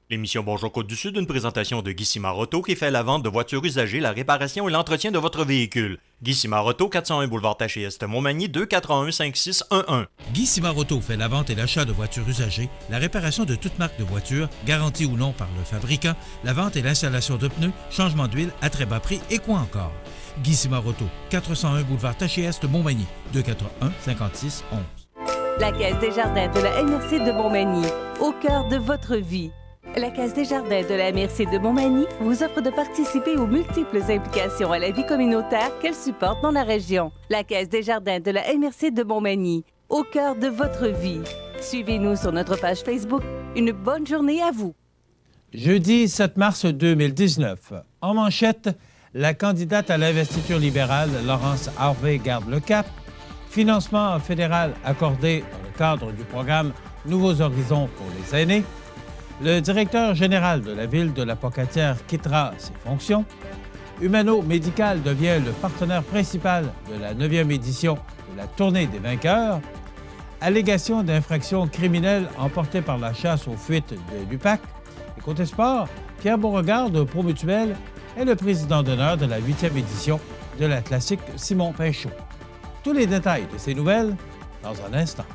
L'émission Bonjour Côte-du-Sud, une présentation de Guy Simard-Auto qui fait la vente de voitures usagées, la réparation et l'entretien de votre véhicule. Guy Simard-Auto, 401 boulevard Taché-Est, Montmagny, 281-5611. Guy Simard-Auto fait la vente et l'achat de voitures usagées, la réparation de toute marque de voiture, garantie ou non par le fabricant, la vente et l'installation de pneus, changement d'huile à très bas prix et quoi encore. Guy Simard-Auto, 401 boulevard Taché-Est, Montmagny, 281-5611. La Caisse des Jardins de la MRC de Montmagny, au cœur de votre vie. La Caisse des Jardins de la MRC de Montmagny vous offre de participer aux multiples implications à la vie communautaire qu'elle supporte dans la région. La Caisse des Jardins de la MRC de Montmagny, au cœur de votre vie. Suivez-nous sur notre page Facebook. Une bonne journée à vous. Jeudi 7 mars 2019. En manchette, la candidate à l'investiture libérale, Laurence Harvey, garde le cap. Financement fédéral accordé dans le cadre du programme Nouveaux Horizons pour les aînés. Le directeur général de la ville de la Pocatière quittera ses fonctions. Humano Médical devient le partenaire principal de la 9e édition de la Tournée des vainqueurs. Allégation d'infraction criminelle emportée par la chasse aux fuites de l'UPAC. Et côté sport, Pierre Beauregard de Promutuel est le président d'honneur de la 8e édition de la classique Simon Pinchot. Tous les détails de ces nouvelles dans un instant.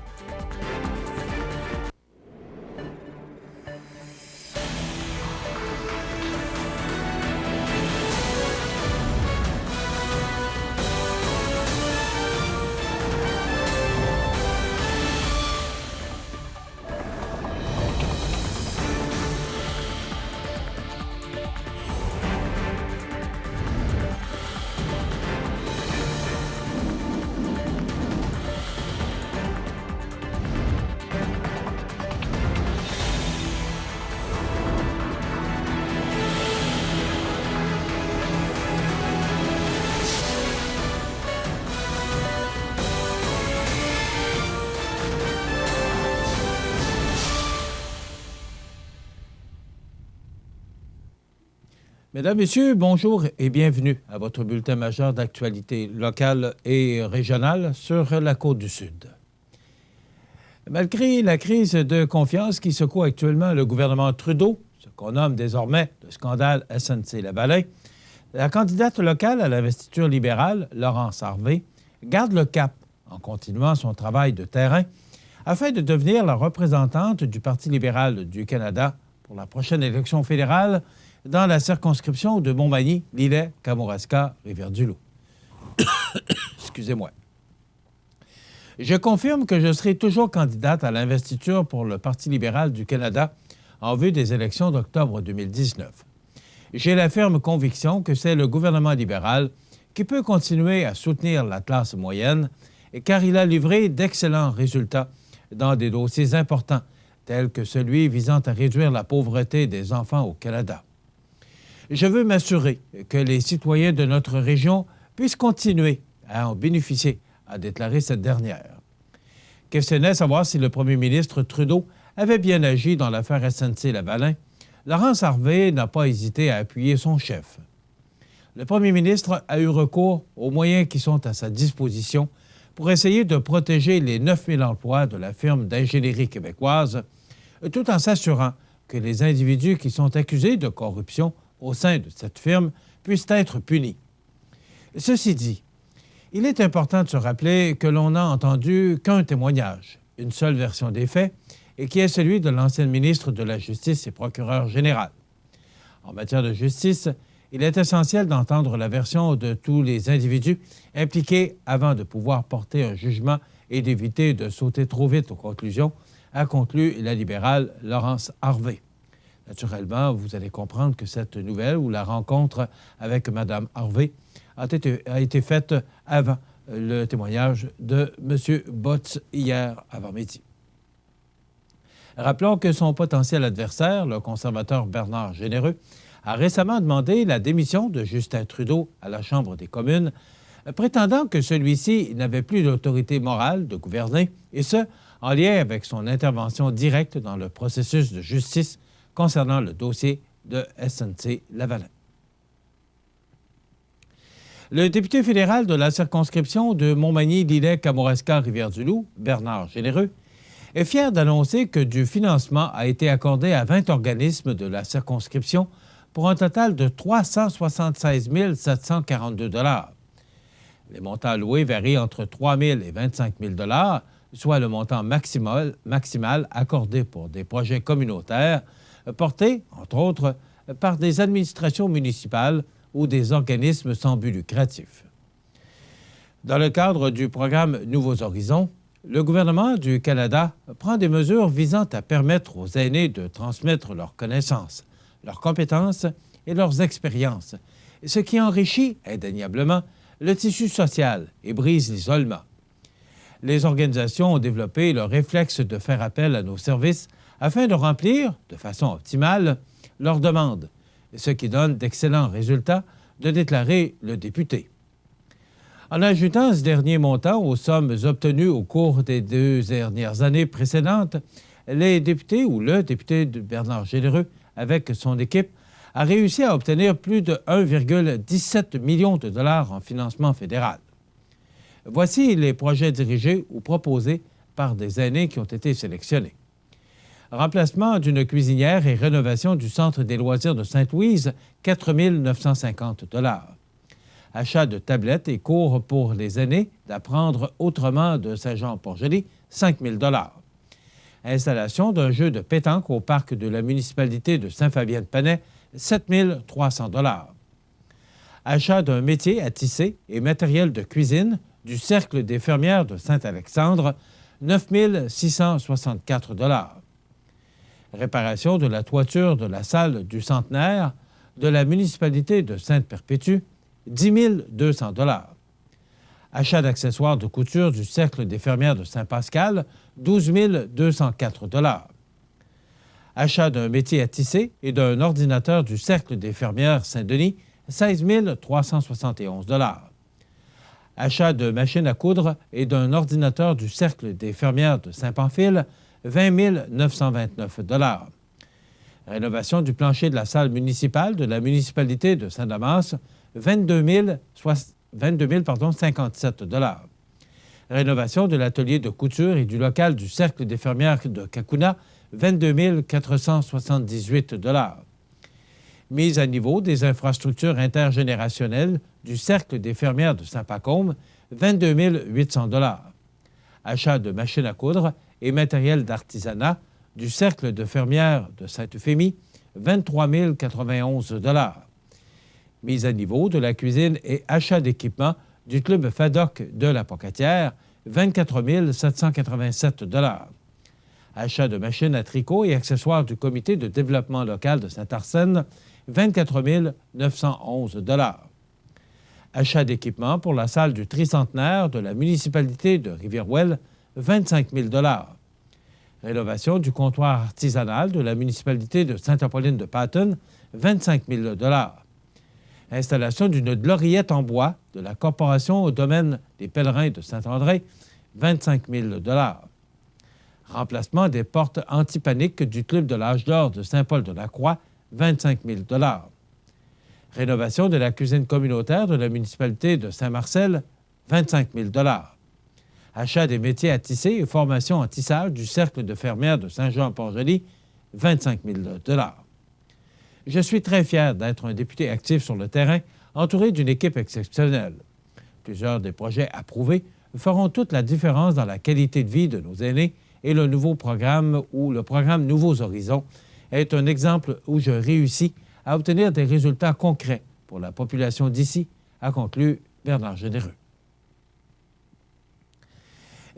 Mesdames, Messieurs, bonjour et bienvenue à votre bulletin majeur d'actualité locale et régionale sur la Côte-du-Sud. Malgré la crise de confiance qui secoue actuellement le gouvernement Trudeau, ce qu'on nomme désormais le scandale SNC-Lavalin, la candidate locale à l'investiture libérale, Laurence Harvey, garde le cap en continuant son travail de terrain afin de devenir la représentante du Parti libéral du Canada pour la prochaine élection fédérale dans la circonscription de Montmagny, Lillet, Kamouraska, Rivière-du-Loup. Excusez-moi. Je confirme que je serai toujours candidate à l'investiture pour le Parti libéral du Canada en vue des élections d'octobre 2019. J'ai la ferme conviction que c'est le gouvernement libéral qui peut continuer à soutenir la classe moyenne, car il a livré d'excellents résultats dans des dossiers importants, tels que celui visant à réduire la pauvreté des enfants au Canada. Je veux m'assurer que les citoyens de notre région puissent continuer à en bénéficier, a déclaré cette dernière. Questionné à savoir si le premier ministre Trudeau avait bien agi dans l'affaire SNC-Lavalin, Laurence Harvey n'a pas hésité à appuyer son chef. Le premier ministre a eu recours aux moyens qui sont à sa disposition pour essayer de protéger les 9000 emplois de la firme d'ingénierie québécoise, tout en s'assurant que les individus qui sont accusés de corruption au sein de cette firme puissent être punis. Ceci dit, il est important de se rappeler que l'on n'a entendu qu'un témoignage, une seule version des faits, et qui est celui de l'ancienne ministre de la Justice et procureur général. En matière de justice, il est essentiel d'entendre la version de tous les individus impliqués avant de pouvoir porter un jugement et d'éviter de sauter trop vite aux conclusions, a conclu la libérale Laurence Harvey. Naturellement, vous allez comprendre que cette nouvelle ou la rencontre avec Mme Harvey a été faite avant le témoignage de M. Botts hier avant-midi. Rappelons que son potentiel adversaire, le conservateur Bernard Généreux, a récemment demandé la démission de Justin Trudeau à la Chambre des communes, prétendant que celui-ci n'avait plus d'autorité morale de gouverner, et ce, en lien avec son intervention directe dans le processus de justice concernant le dossier de SNC-Lavalin. Le député fédéral de la circonscription de Montmagny-Lillet-Kamouraska-Rivière-du-Loup, Bernard Généreux, est fier d'annoncer que du financement a été accordé à 20 organismes de la circonscription pour un total de 376 742 $. Les montants alloués varient entre 3 000 et 25 000 $, soit le montant maximal accordé pour des projets communautaires portés, entre autres, par des administrations municipales ou des organismes sans but lucratif. Dans le cadre du programme Nouveaux Horizons, le gouvernement du Canada prend des mesures visant à permettre aux aînés de transmettre leurs connaissances, leurs compétences et leurs expériences, ce qui enrichit indéniablement le tissu social et brise l'isolement. Les organisations ont développé le réflexe de faire appel à nos services afin de remplir, de façon optimale, leurs demandes, ce qui donne d'excellents résultats, de déclarer le député. En ajoutant ce dernier montant aux sommes obtenues au cours des 2 dernières années précédentes, les députés ou le député de Bernard Généreux, avec son équipe, a réussi à obtenir plus de 1,17 million de $ en financement fédéral. Voici les projets dirigés ou proposés par des aînés qui ont été sélectionnés. Remplacement d'une cuisinière et rénovation du Centre des loisirs de Sainte-Louise, 4 950 $. Achat de tablettes et cours pour les aînés d'apprendre autrement de Saint-Jean-Port-Joli, 5 000 $. Installation d'un jeu de pétanque au parc de la municipalité de Saint-Fabien-de-Panay, 7 300 $. Achat d'un métier à tisser et matériel de cuisine du Cercle des fermières de Saint-Alexandre, 9 664 $. Réparation de la toiture de la salle du Centenaire de la municipalité de Sainte-Perpétue, 10 200 $. Achat d'accessoires de couture du Cercle des fermières de Saint-Pascal, 12 204 $. Achat d'un métier à tisser et d'un ordinateur du Cercle des fermières Saint-Denis, 16 371 $. Achat de machines à coudre et d'un ordinateur du Cercle des fermières de Saint-Pamphile, 20 929 $. Rénovation du plancher de la salle municipale de la municipalité de Saint-Damas, 22 057 $. Rénovation de l'atelier de couture et du local du Cercle des fermières de Kakuna, 22 478 $. Mise à niveau des infrastructures intergénérationnelles du Cercle des fermières de Saint-Pacôme, 22 800 $. Achat de machines à coudre et matériel d'artisanat du Cercle de fermières de Sainte-Euphémie, 23 091 $. Mise à niveau de la cuisine et achat d'équipement du Club FADOC de la Pocatière, 24 787 $. Achat de machines à tricot et accessoires du Comité de développement local de Saint-Arsène, 24 911 $. Achat d'équipement pour la salle du Tricentenaire de la municipalité de Rivière-Ouelle, 25 000 $. Rénovation du comptoir artisanal de la municipalité de Sainte-Apolline-de-Paton, 25 000 $. Installation d'une gloriette en bois de la Corporation au domaine des pèlerins de Saint-André, 25 000 $. Remplacement des portes antipaniques du Club de l'Âge d'or de Saint-Paul-de-la-Croix, 25 000 $. Rénovation de la cuisine communautaire de la municipalité de Saint-Marcel, 25 000 $. Achat des métiers à tisser et formation en tissage du Cercle de fermières de Saint-Jean-Port-Joli, 25 000 $. Je suis très fier d'être un député actif sur le terrain, entouré d'une équipe exceptionnelle. Plusieurs des projets approuvés feront toute la différence dans la qualité de vie de nos aînés et le nouveau programme ou le programme Nouveaux Horizons est un exemple où je réussis à obtenir des résultats concrets pour la population d'ici, a conclu Bernard Généreux.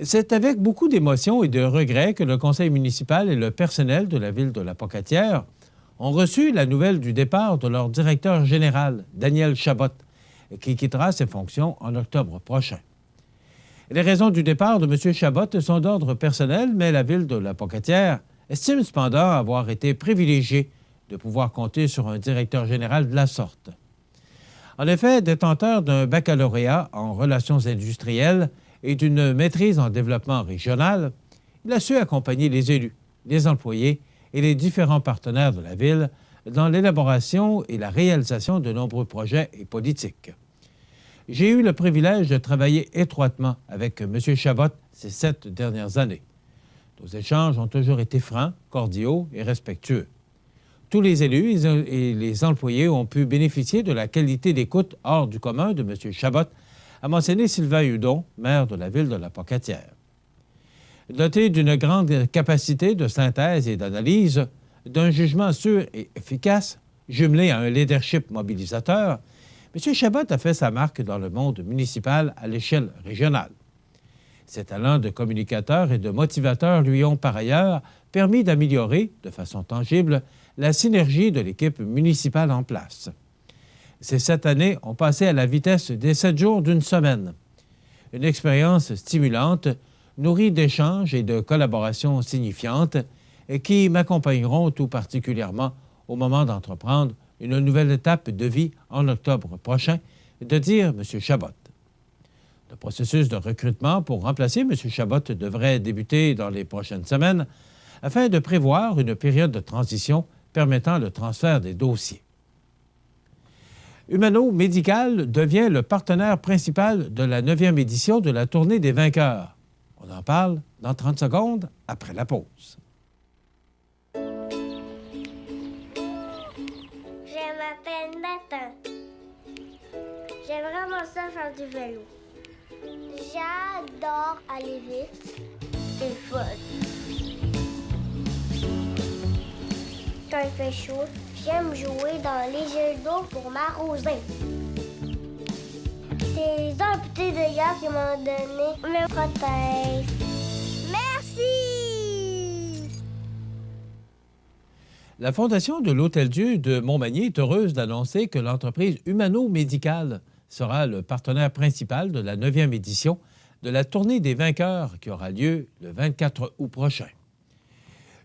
C'est avec beaucoup d'émotion et de regret que le conseil municipal et le personnel de la ville de La Pocatière ont reçu la nouvelle du départ de leur directeur général, Daniel Chabot, qui quittera ses fonctions en octobre prochain. Les raisons du départ de M. Chabot sont d'ordre personnel, mais la ville de La Pocatière estime cependant avoir été privilégiée de pouvoir compter sur un directeur général de la sorte. En effet, détenteur d'un baccalauréat en relations industrielles et d'une maîtrise en développement régional, il a su accompagner les élus, les employés et les différents partenaires de la ville dans l'élaboration et la réalisation de nombreux projets et politiques. J'ai eu le privilège de travailler étroitement avec M. Chabot ces 7 dernières années. Nos échanges ont toujours été francs, cordiaux et respectueux. Tous les élus et les employés ont pu bénéficier de la qualité d'écoute hors du commun de M. Chabot, a mentionné Sylvain Hudon, maire de la ville de la Pocatière. Doté d'une grande capacité de synthèse et d'analyse, d'un jugement sûr et efficace, jumelé à un leadership mobilisateur, M. Chabot a fait sa marque dans le monde municipal à l'échelle régionale. Ses talents de communicateur et de motivateur lui ont par ailleurs permis d'améliorer, de façon tangible, la synergie de l'équipe municipale en place. Ces 7 années ont passé à la vitesse des 7 jours d'une semaine. Une expérience stimulante, nourrie d'échanges et de collaborations signifiantes et qui m'accompagneront tout particulièrement au moment d'entreprendre une nouvelle étape de vie en octobre prochain, de dire M. Chabot. Le processus de recrutement pour remplacer M. Chabot devrait débuter dans les prochaines semaines afin de prévoir une période de transition permettant le transfert des dossiers. Humano Médical devient le partenaire principal de la 9e édition de la Tournée des vainqueurs. On en parle dans 30 secondes après la pause. Je m'appelle Nathan. J'aime vraiment ça faire du vélo. J'adore aller vite. C'est fun. Quand il fait chaud, j'aime jouer dans les jeux d'eau pour m'arroser. C'est les amputés de gaz qui m'ont donné mes prothèses. Merci! La Fondation de l'Hôtel-Dieu de Montmagny est heureuse d'annoncer que l'entreprise Humano Médical sera le partenaire principal de la 9e édition de la Tournée des vainqueurs qui aura lieu le 24 août prochain.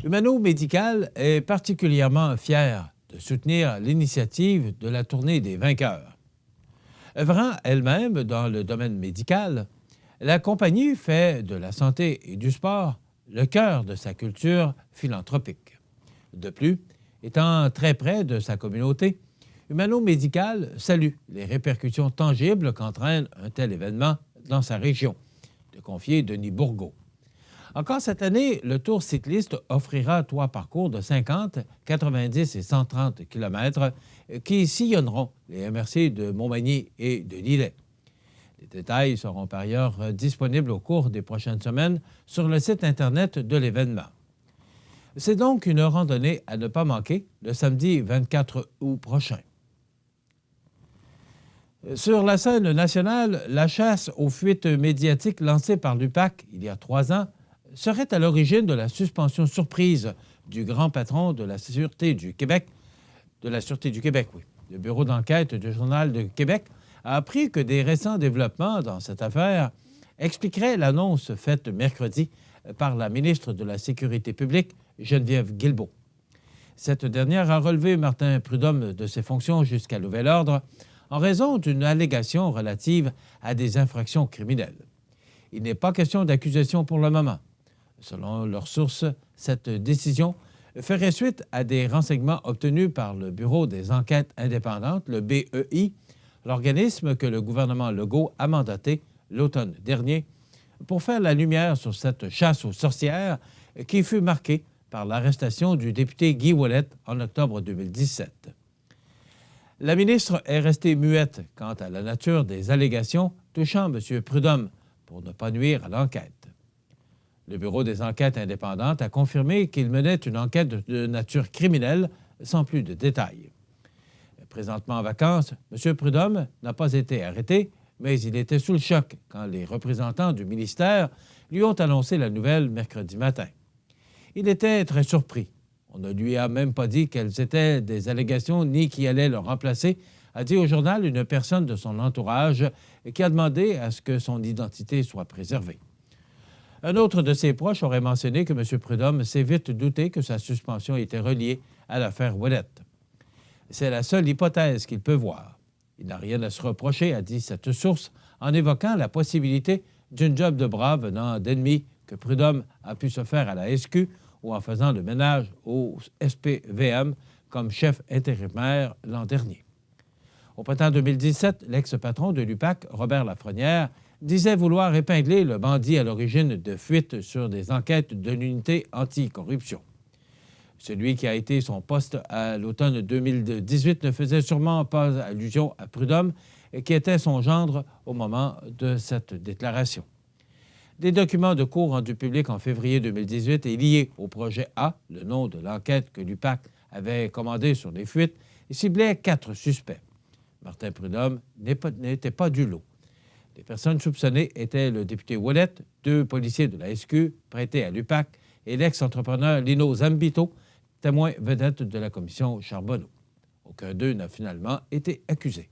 Humano Médical est particulièrement fier de soutenir l'initiative de la Tournée des vainqueurs. Œuvrant elle-même dans le domaine médical, la compagnie fait de la santé et du sport le cœur de sa culture philanthropique. De plus, étant très près de sa communauté, Humano Médical salue les répercussions tangibles qu'entraîne un tel événement dans sa région, de confier Denis Bourgault. Encore cette année, le Tour cycliste offrira 3 parcours de 50, 90 et 130 km qui sillonneront les MRC de Montmagny et de Lillet. Les détails seront par ailleurs disponibles au cours des prochaines semaines sur le site Internet de l'événement. C'est donc une randonnée à ne pas manquer le samedi 24 août prochain. Sur la scène nationale, la chasse aux fuites médiatiques lancée par l'UPAC il y a 3 ans serait à l'origine de la suspension surprise du grand patron de la Sûreté du Québec, oui. Le bureau d'enquête du Journal de Québec a appris que des récents développements dans cette affaire expliqueraient l'annonce faite mercredi par la ministre de la Sécurité publique, Geneviève Guilbeault. Cette dernière a relevé Martin Prudhomme de ses fonctions jusqu'à nouvel ordre en raison d'une allégation relative à des infractions criminelles. Il n'est pas question d'accusation pour le moment. Selon leurs sources, cette décision ferait suite à des renseignements obtenus par le Bureau des enquêtes indépendantes, le BEI, l'organisme que le gouvernement Legault a mandaté l'automne dernier pour faire la lumière sur cette chasse aux sorcières qui fut marquée par l'arrestation du député Guy Ouellet en octobre 2017. La ministre est restée muette quant à la nature des allégations touchant M. Prudhomme pour ne pas nuire à l'enquête. Le Bureau des enquêtes indépendantes a confirmé qu'il menait une enquête de nature criminelle sans plus de détails. Présentement en vacances, M. Prudhomme n'a pas été arrêté, mais il était sous le choc quand les représentants du ministère lui ont annoncé la nouvelle mercredi matin. Il était très surpris. On ne lui a même pas dit quelles étaient des allégations ni qui allait le remplacer, a dit au journal une personne de son entourage qui a demandé à ce que son identité soit préservée. Un autre de ses proches aurait mentionné que M. Prudhomme s'est vite douté que sa suspension était reliée à l'affaire Ouellet. C'est la seule hypothèse qu'il peut voir. Il n'a rien à se reprocher, a dit cette source, en évoquant la possibilité d'une job de bras venant d'ennemis que Prudhomme a pu se faire à la SQ ou en faisant le ménage au SPVM comme chef intérimaire l'an dernier. Au printemps 2017, l'ex-patron de l'UPAC, Robert Lafrenière, disait vouloir épingler le bandit à l'origine de fuites sur des enquêtes de l'unité anticorruption. Celui qui a été son poste à l'automne 2018 ne faisait sûrement pas allusion à Prudhomme, qui était son gendre au moment de cette déclaration. Des documents de cours rendus publics en février 2018 et liés au projet A, le nom de l'enquête que l'UPAC avait commandée sur les fuites, ciblaient 4 suspects. Martin Prudhomme n'était pas du lot. Les personnes soupçonnées étaient le député Ouellet, 2 policiers de la SQ prêtés à l'UPAC et l'ex-entrepreneur Lino Zambito, témoin vedette de la commission Charbonneau. Aucun d'eux n'a finalement été accusé.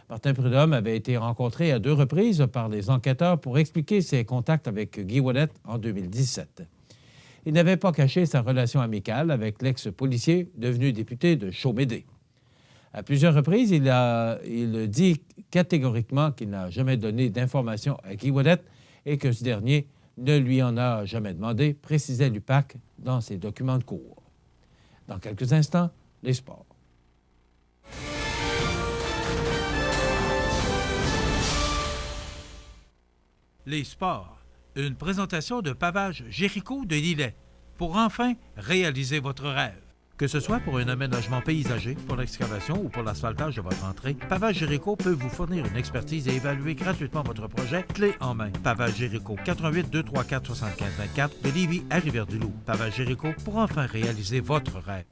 Martin Prudhomme avait été rencontré à 2 reprises par les enquêteurs pour expliquer ses contacts avec Guy Ouellet en 2017. Il n'avait pas caché sa relation amicale avec l'ex-policier devenu député de Chaumédé. À plusieurs reprises, il dit catégoriquement qu'il n'a jamais donné d'informations à Guy Ouellet et que ce dernier ne lui en a jamais demandé, précisait l'UPAC dans ses documents de cours. Dans quelques instants, les sports. Les sports. Une présentation de Pavage Jéricho de Lillet pour enfin réaliser votre rêve. Que ce soit pour un aménagement paysager, pour l'excavation ou pour l'asphaltage de votre entrée, Pavage Jéricho peut vous fournir une expertise et évaluer gratuitement votre projet clé en main. Pavage Jéricho, 88 234 75 24 de Lévis à Rivière-du-Loup. Pavage Jéricho pour enfin réaliser votre rêve.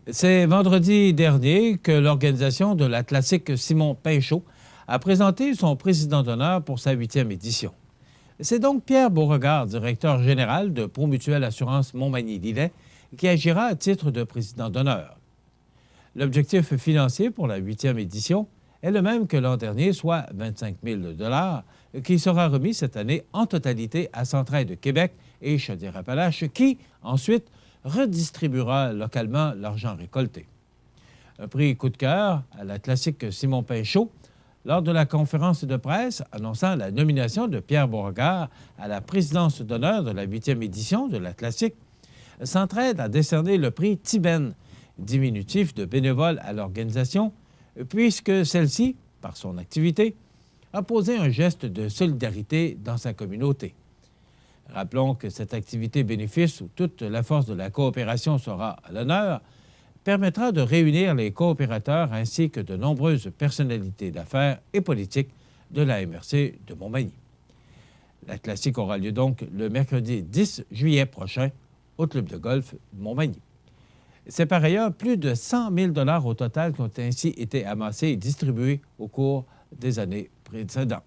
C'est vendredi dernier que l'organisation de la classique Simon Pinchot a présenté son président d'honneur pour sa 8e édition. C'est donc Pierre Beauregard, directeur général de Promutuelle Assurance Montmagny-Lillet, qui agira à titre de président d'honneur. L'objectif financier pour la 8e édition est le même que l'an dernier, soit 25 000 $, qui sera remis cette année en totalité à Centraide Québec et Chaudière-Appalaches, qui, ensuite, redistribuera localement l'argent récolté. Un prix coup de cœur à la classique Simon Pinchot lors de la conférence de presse annonçant la nomination de Pierre Beauregard à la présidence d'honneur de la 8e édition de la classique, s'entraide à décerner le prix Tiben, diminutif de bénévole à l'organisation, puisque celle-ci, par son activité, a posé un geste de solidarité dans sa communauté. Rappelons que cette activité bénéfice, où toute la force de la coopération sera à l'honneur, permettra de réunir les coopérateurs ainsi que de nombreuses personnalités d'affaires et politiques de la MRC de Montmagny. La classique aura lieu donc le mercredi 10 juillet prochain au Club de golf Montmagny. C'est par ailleurs plus de 100 000 $ au total qui ont ainsi été amassés et distribués au cours des années précédentes.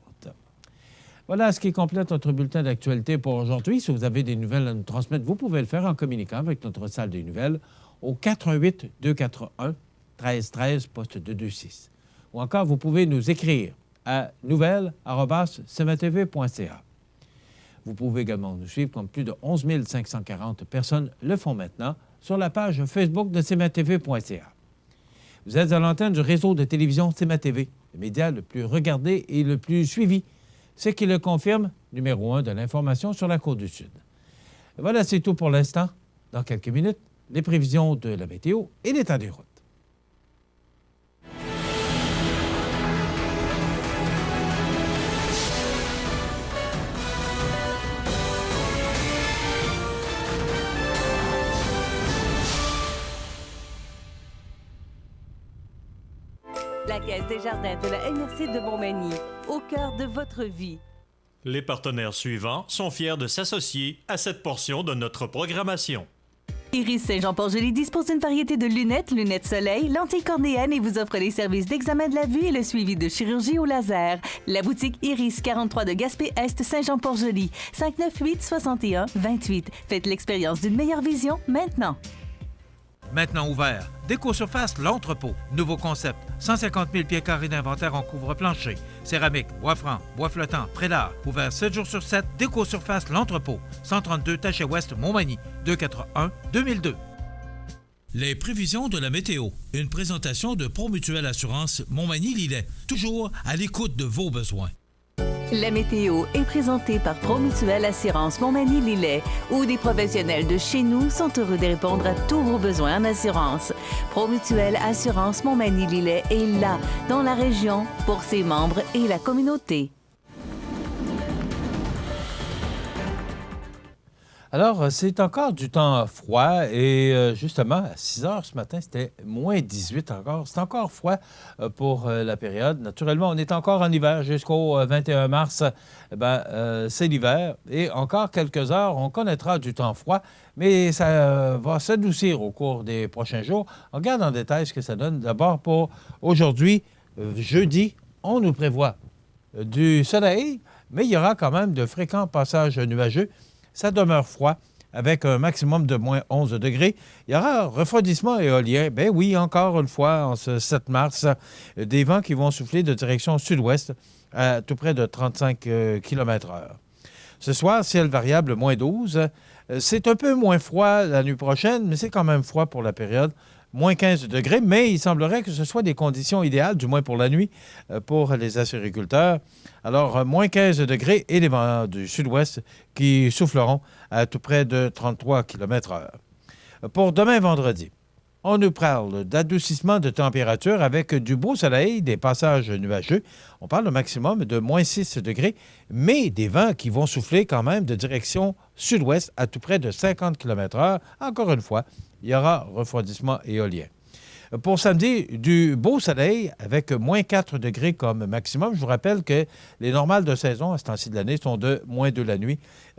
Voilà ce qui complète notre bulletin d'actualité pour aujourd'hui. Si vous avez des nouvelles à nous transmettre, vous pouvez le faire en communiquant avec notre salle des nouvelles au 418 241 1313 poste 226. Ou encore, vous pouvez nous écrire à nouvelles@cmatv.ca. Vous pouvez également nous suivre comme plus de 11 540 personnes le font maintenant sur la page Facebook de cmatv.ca. Vous êtes à l'antenne du réseau de télévision CMA-TV, le média le plus regardé et le plus suivi, ce qui le confirme, numéro 1 de l'information sur la Côte-du-Sud. Voilà, c'est tout pour l'instant. Dans quelques minutes, les prévisions de la météo et l'état des routes. La Caisse des Jardins de la MRC de Montmagny, au cœur de votre vie. Les partenaires suivants sont fiers de s'associer à cette portion de notre programmation. Iris Saint-Jean-Port-Joli dispose d'une variété de lunettes, lunettes soleil, lentilles cornéennes et vous offre les services d'examen de la vue et le suivi de chirurgie au laser. La boutique Iris 43 de Gaspé-Est Saint-Jean-Port-Joli, 598-61-28. Faites l'expérience d'une meilleure vision maintenant. Maintenant ouvert, Déco-Surface L'Entrepôt. Nouveau concept, 150 000 pieds carrés d'inventaire en couvre-plancher. Céramique, bois franc, bois flottant, prélat. Ouvert 7 jours sur 7, Déco-Surface L'Entrepôt. 132 Taché-Ouest, Montmagny, 281-2002. Les prévisions de la météo. Une présentation de Promutuelle Assurance Montmagny-Lillet. Toujours à l'écoute de vos besoins. La météo est présentée par Promutuelle Assurance Montmagny-Lillet, où des professionnels de chez nous sont heureux de répondre à tous vos besoins en assurance. Promutuelle Assurance Montmagny-Lillet est là, dans la région, pour ses membres et la communauté. Alors, c'est encore du temps froid et justement, à 6 heures ce matin, c'était moins 18 encore. C'est encore froid pour la période. Naturellement, on est encore en hiver jusqu'au 21 mars. C'est l'hiver et encore quelques heures, on connaîtra du temps froid, mais ça va s'adoucir au cours des prochains jours. On regarde en détail ce que ça donne. D'abord, pour aujourd'hui, jeudi, on nous prévoit du soleil, mais il y aura quand même de fréquents passages nuageux. Ça demeure froid avec un maximum de moins 11 degrés. Il y aura un refroidissement éolien. Ben oui, encore une fois, en ce 7 mars, des vents qui vont souffler de direction sud-ouest à tout près de 35 km/h. Ce soir, ciel variable, moins 12. C'est un peu moins froid la nuit prochaine, mais c'est quand même froid pour la période. Moins 15 degrés, mais il semblerait que ce soit des conditions idéales, du moins pour la nuit, pour les acériculteurs. Alors, moins 15 degrés et les vents du sud-ouest qui souffleront à tout près de 33 km/h. Pour demain vendredi, on nous parle d'adoucissement de température avec du beau soleil, des passages nuageux. On parle au maximum de moins 6 degrés, mais des vents qui vont souffler quand même de direction sud-ouest à tout près de 50 km/h. Encore une fois, il y aura refroidissement éolien. Pour samedi, du beau soleil avec moins 4 degrés comme maximum. Je vous rappelle que les normales de saison à ce temps-ci de l'année sont de moins 2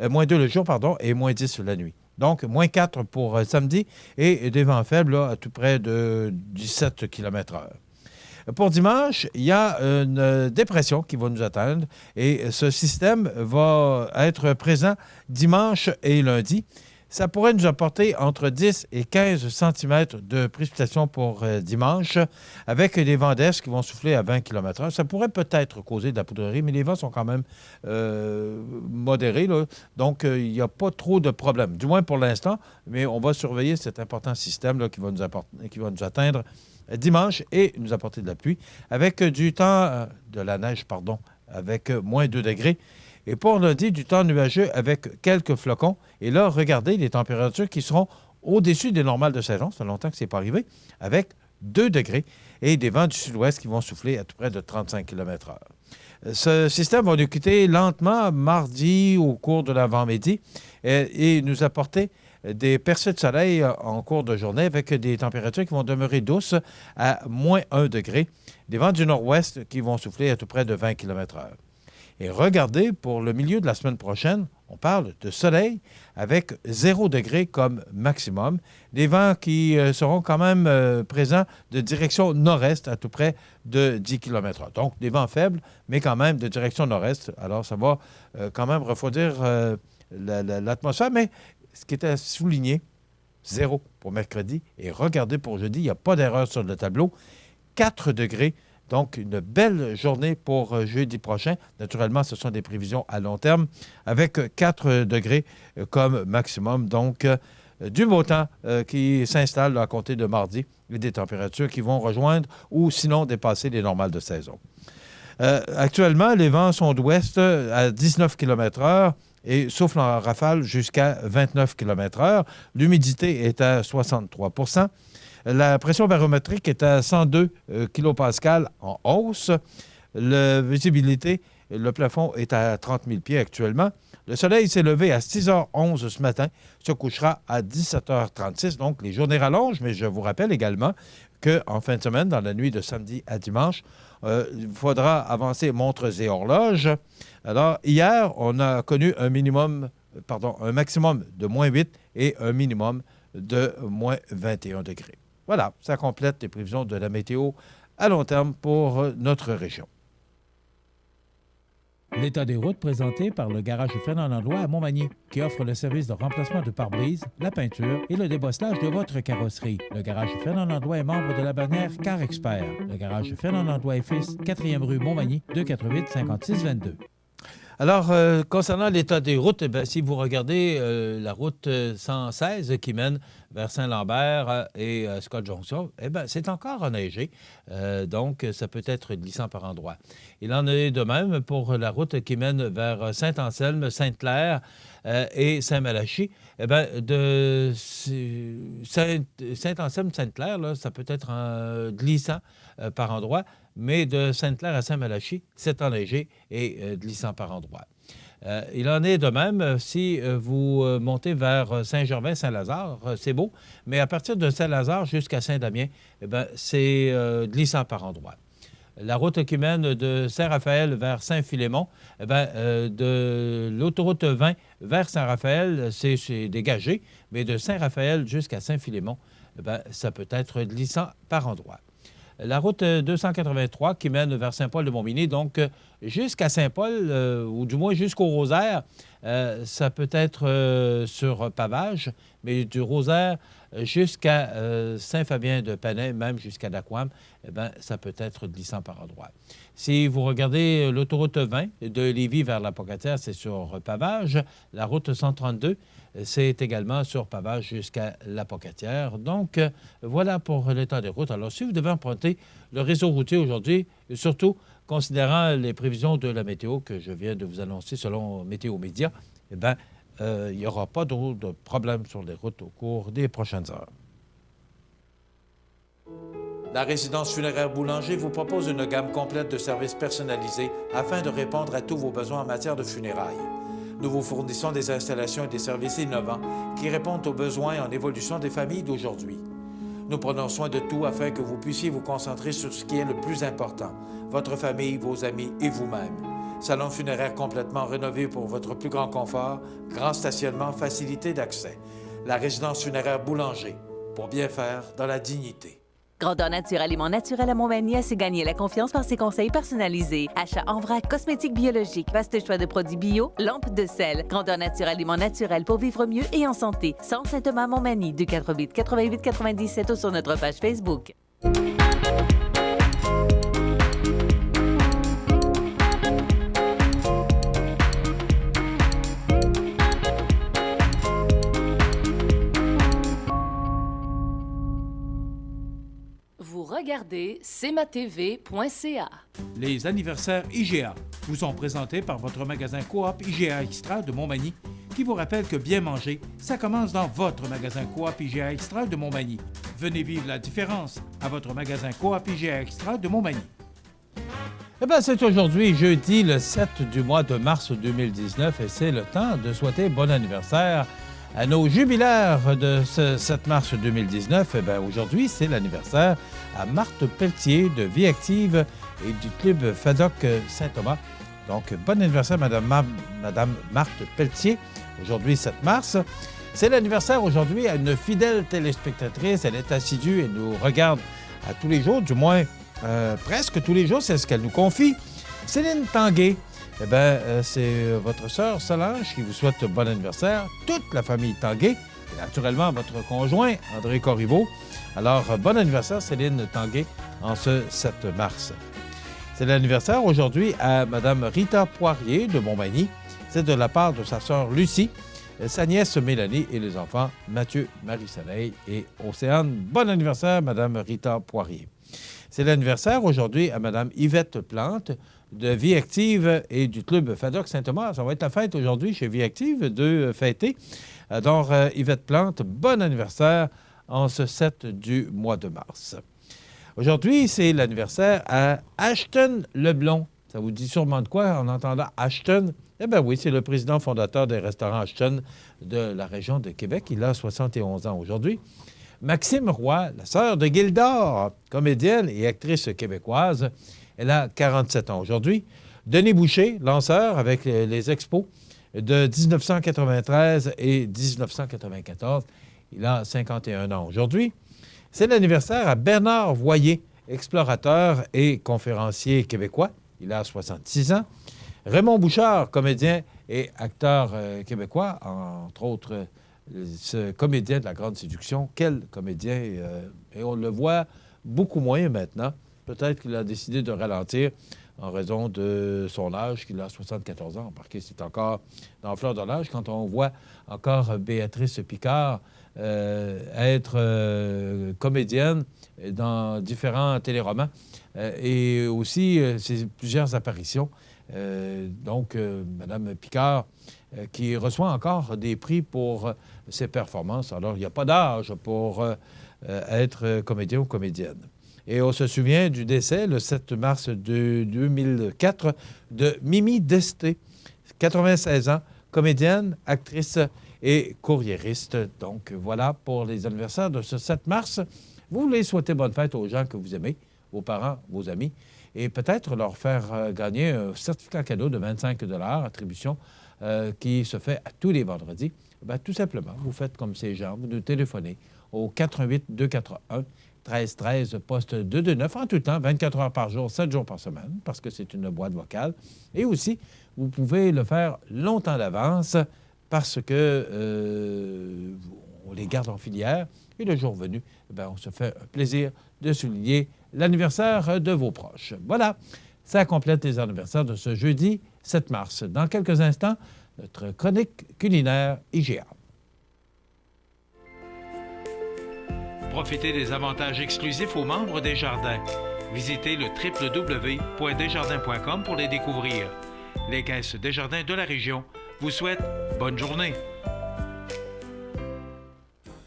moins 2 le jour, et moins 10 la nuit. Donc, moins 4 pour samedi et des vents faibles là, à tout près de 17 km/h. Pour dimanche, il y a une dépression qui va nous atteindre et ce système va être présent dimanche et lundi. Ça pourrait nous apporter entre 10 et 15 cm de précipitations pour dimanche, avec des vents d'est qui vont souffler à 20 km/h. Ça pourrait peut-être causer de la poudrerie, mais les vents sont quand même modérés, là. Donc, il n'y a pas trop de problèmes, du moins pour l'instant, mais on va surveiller cet important système là, qui va nous atteindre dimanche et nous apporter de la pluie, avec du temps, de la neige, avec moins 2 degrés. Et pour lundi, du temps nuageux avec quelques flocons. Et là, regardez les températures qui seront au-dessus des normales de saison. Ça fait longtemps que ce n'est pas arrivé. Avec 2 degrés et des vents du sud-ouest qui vont souffler à tout près de 35 km/h. Ce système va nous quitter lentement mardi au cours de l'avant-midi et nous apporter des percées de soleil en cours de journée avec des températures qui vont demeurer douces à moins 1 degré. Des vents du nord-ouest qui vont souffler à tout près de 20 km/h. Et regardez, pour le milieu de la semaine prochaine, on parle de soleil avec 0 degré comme maximum. Des vents qui seront quand même présents de direction nord-est à tout près de 10 km/h. Donc, des vents faibles, mais quand même de direction nord-est. Alors, ça va quand même refroidir l'atmosphère. Mais ce qui est à souligner, 0 pour mercredi. Et regardez pour jeudi, il n'y a pas d'erreur sur le tableau. 4 degrés. Donc, une belle journée pour jeudi prochain. Naturellement, ce sont des prévisions à long terme avec 4 degrés comme maximum. Donc, du beau temps qui s'installe à compter de mardi et des températures qui vont rejoindre ou sinon dépasser les normales de saison. Actuellement, les vents sont d'ouest à 19 km/h et soufflent en rafale jusqu'à 29 km/h. L'humidité est à 63 %. La pression barométrique est à 102 kPa en hausse. La visibilité, le plafond est à 30 000 pieds actuellement. Le soleil s'est levé à 6h11 ce matin, se couchera à 17h36. Donc, les journées rallongent, mais je vous rappelle également qu'en fin de semaine, dans la nuit de samedi à dimanche, il faudra avancer montres et horloges. Alors, hier, on a connu un maximum de moins 8 et un minimum de moins 21 degrés. Voilà, ça complète les prévisions de la météo à long terme pour notre région. L'état des routes présenté par le garage Fernand Landlois à Montmagny, qui offre le service de remplacement de pare-brise, la peinture et le débosselage de votre carrosserie. Le garage Fernand Landlois est membre de la bannière Car Expert. Le garage Fernand Landlois et Fils, 4e rue Montmagny, 248-5622. Alors, concernant l'état des routes, si vous regardez la route 116 qui mène vers Saint-Lambert et Scott Junction, c'est encore enneigé. Donc, ça peut être glissant par endroits. Il en est de même pour la route qui mène vers Saint-Anselme, Sainte-Claire et Saint-Malachie. De Saint-Anselme, Sainte-Claire, là, ça peut être glissant par endroits. Mais de Sainte-Claire à Saint-Malachie, c'est enneigé et glissant par endroits. Il en est de même si vous montez vers Saint-Gervais, Saint-Lazare, c'est beau, mais à partir de Saint-Lazare jusqu'à Saint-Damien, c'est glissant par endroits. La route qui mène de Saint-Raphaël vers Saint-Philémon, de l'autoroute 20 vers Saint-Raphaël, c'est dégagé, mais de Saint-Raphaël jusqu'à Saint-Philémon, ça peut être glissant par endroits. La route 283 qui mène vers Saint-Paul-de-Montmagny, donc jusqu'à Saint-Paul, ou du moins jusqu'au Rosaire, ça peut être sur pavage, mais du Rosaire jusqu'à Saint-Fabien-de-Panay, même jusqu'à Daquam, ça peut être glissant par endroits. Si vous regardez l'autoroute 20 de Lévis vers la Pocatière, c'est sur pavage. La route 132, c'est également sur pavage jusqu'à la Pocatière. Donc, voilà pour l'état des routes. Alors, si vous devez emprunter le réseau routier aujourd'hui, surtout considérant les prévisions de la météo que je viens de vous annoncer selon Météo Média, il n'y aura pas de problème sur les routes au cours des prochaines heures. La résidence funéraire Boulanger vous propose une gamme complète de services personnalisés afin de répondre à tous vos besoins en matière de funérailles. Nous vous fournissons des installations et des services innovants qui répondent aux besoins en évolution des familles d'aujourd'hui. Nous prenons soin de tout afin que vous puissiez vous concentrer sur ce qui est le plus important, votre famille, vos amis et vous-même. Salon funéraire complètement rénové pour votre plus grand confort, grand stationnement, facilité d'accès. La résidence funéraire Boulanger, pour bien faire dans la dignité. Grandeur Nature Aliments Naturels à Montmagny a su gagner la confiance par ses conseils personnalisés. Achat en vrac, cosmétiques biologiques, vaste choix de produits bio, lampes de sel. Grandeur Nature Aliments Naturels pour vivre mieux et en santé. Centre Saint-Thomas Montmagny, 248 88 97 ou sur notre page Facebook. Vous regardez cmatv.ca. Les anniversaires IGA vous sont présentés par votre magasin Coop IGA Extra de Montmagny, qui vous rappelle que bien manger, ça commence dans votre magasin Coop IGA Extra de Montmagny. Venez vivre la différence à votre magasin Coop IGA Extra de Montmagny. C'est aujourd'hui, jeudi, le 7 du mois de mars 2019, et c'est le temps de souhaiter bon anniversaire à nos jubilaires de ce 7 mars 2019. Aujourd'hui, c'est l'anniversaire à Marthe Pelletier de Vie Active et du club FADOC Saint-Thomas. Donc, bon anniversaire, Madame Marthe Pelletier, aujourd'hui 7 mars. C'est l'anniversaire aujourd'hui à une fidèle téléspectatrice. Elle est assidue et nous regarde à tous les jours, du moins presque tous les jours, c'est ce qu'elle nous confie. Céline Tanguay. C'est votre sœur Solange qui vous souhaite bon anniversaire, toute la famille Tanguay, et naturellement votre conjoint André Corriveau. Alors, bon anniversaire Céline Tanguay en ce 7 mars. C'est l'anniversaire aujourd'hui à Mme Rita Poirier de Montmagny. C'est de la part de sa sœur Lucie, sa nièce Mélanie et les enfants Mathieu, Marie-Soleil et Océane. Bon anniversaire Mme Rita Poirier. C'est l'anniversaire aujourd'hui à Mme Yvette Plante de Vie Active et du club FADOC Saint-Thomas. Ça va être la fête aujourd'hui chez Vie Active de fêter. Donc, Yvette Plante, bon anniversaire en ce 7 du mois de mars. Aujourd'hui, c'est l'anniversaire à Ashton Leblond. Ça vous dit sûrement de quoi en entendant Ashton? Oui, c'est le président fondateur des restaurants Ashton de la région de Québec. Il a 71 ans aujourd'hui. Maxime Roy, la sœur de Gildor, comédienne et actrice québécoise. Elle a 47 ans aujourd'hui. Denis Boucher, lanceur avec les expos de 1993 et 1994. Il a 51 ans aujourd'hui. C'est l'anniversaire à Bernard Voyer, explorateur et conférencier québécois. Il a 66 ans. Raymond Bouchard, comédien et acteur québécois, entre autres ce comédien de La Grande Séduction. Quel comédien! Et on le voit beaucoup moins maintenant. Peut-être qu'il a décidé de ralentir en raison de son âge, qu'il a 74 ans. Parce que c'est encore dans la fleur de l'âge quand on voit encore Béatrice Picard être comédienne dans différents téléromans et aussi plusieurs apparitions. Mme Picard qui reçoit encore des prix pour ses performances. Alors, il n'y a pas d'âge pour être comédien ou comédienne. Et on se souvient du décès, le 7 mars 2004, de Mimi Desté, 96 ans, comédienne, actrice et courriériste. Donc, voilà pour les anniversaires de ce 7 mars. Vous voulez souhaiter bonne fête aux gens que vous aimez, vos parents, vos amis, et peut-être leur faire gagner un certificat cadeau de 25 attribution qui se fait à tous les vendredis. Bien, tout simplement, vous faites comme ces gens, vous nous téléphonez au 418-241-1313, poste 229, en tout temps, 24 heures par jour, 7 jours par semaine, parce que c'est une boîte vocale. Et aussi, vous pouvez le faire longtemps d'avance parce que on les garde en filière. Et le jour venu, bien, on se fait un plaisir de souligner l'anniversaire de vos proches. Voilà, ça complète les anniversaires de ce jeudi 7 mars. Dans quelques instants, notre chronique culinaire IGA. Profitez des avantages exclusifs aux membres des Jardins. Visitez le www.desjardins.com pour les découvrir. Les caisses Desjardins de la région vous souhaitent bonne journée.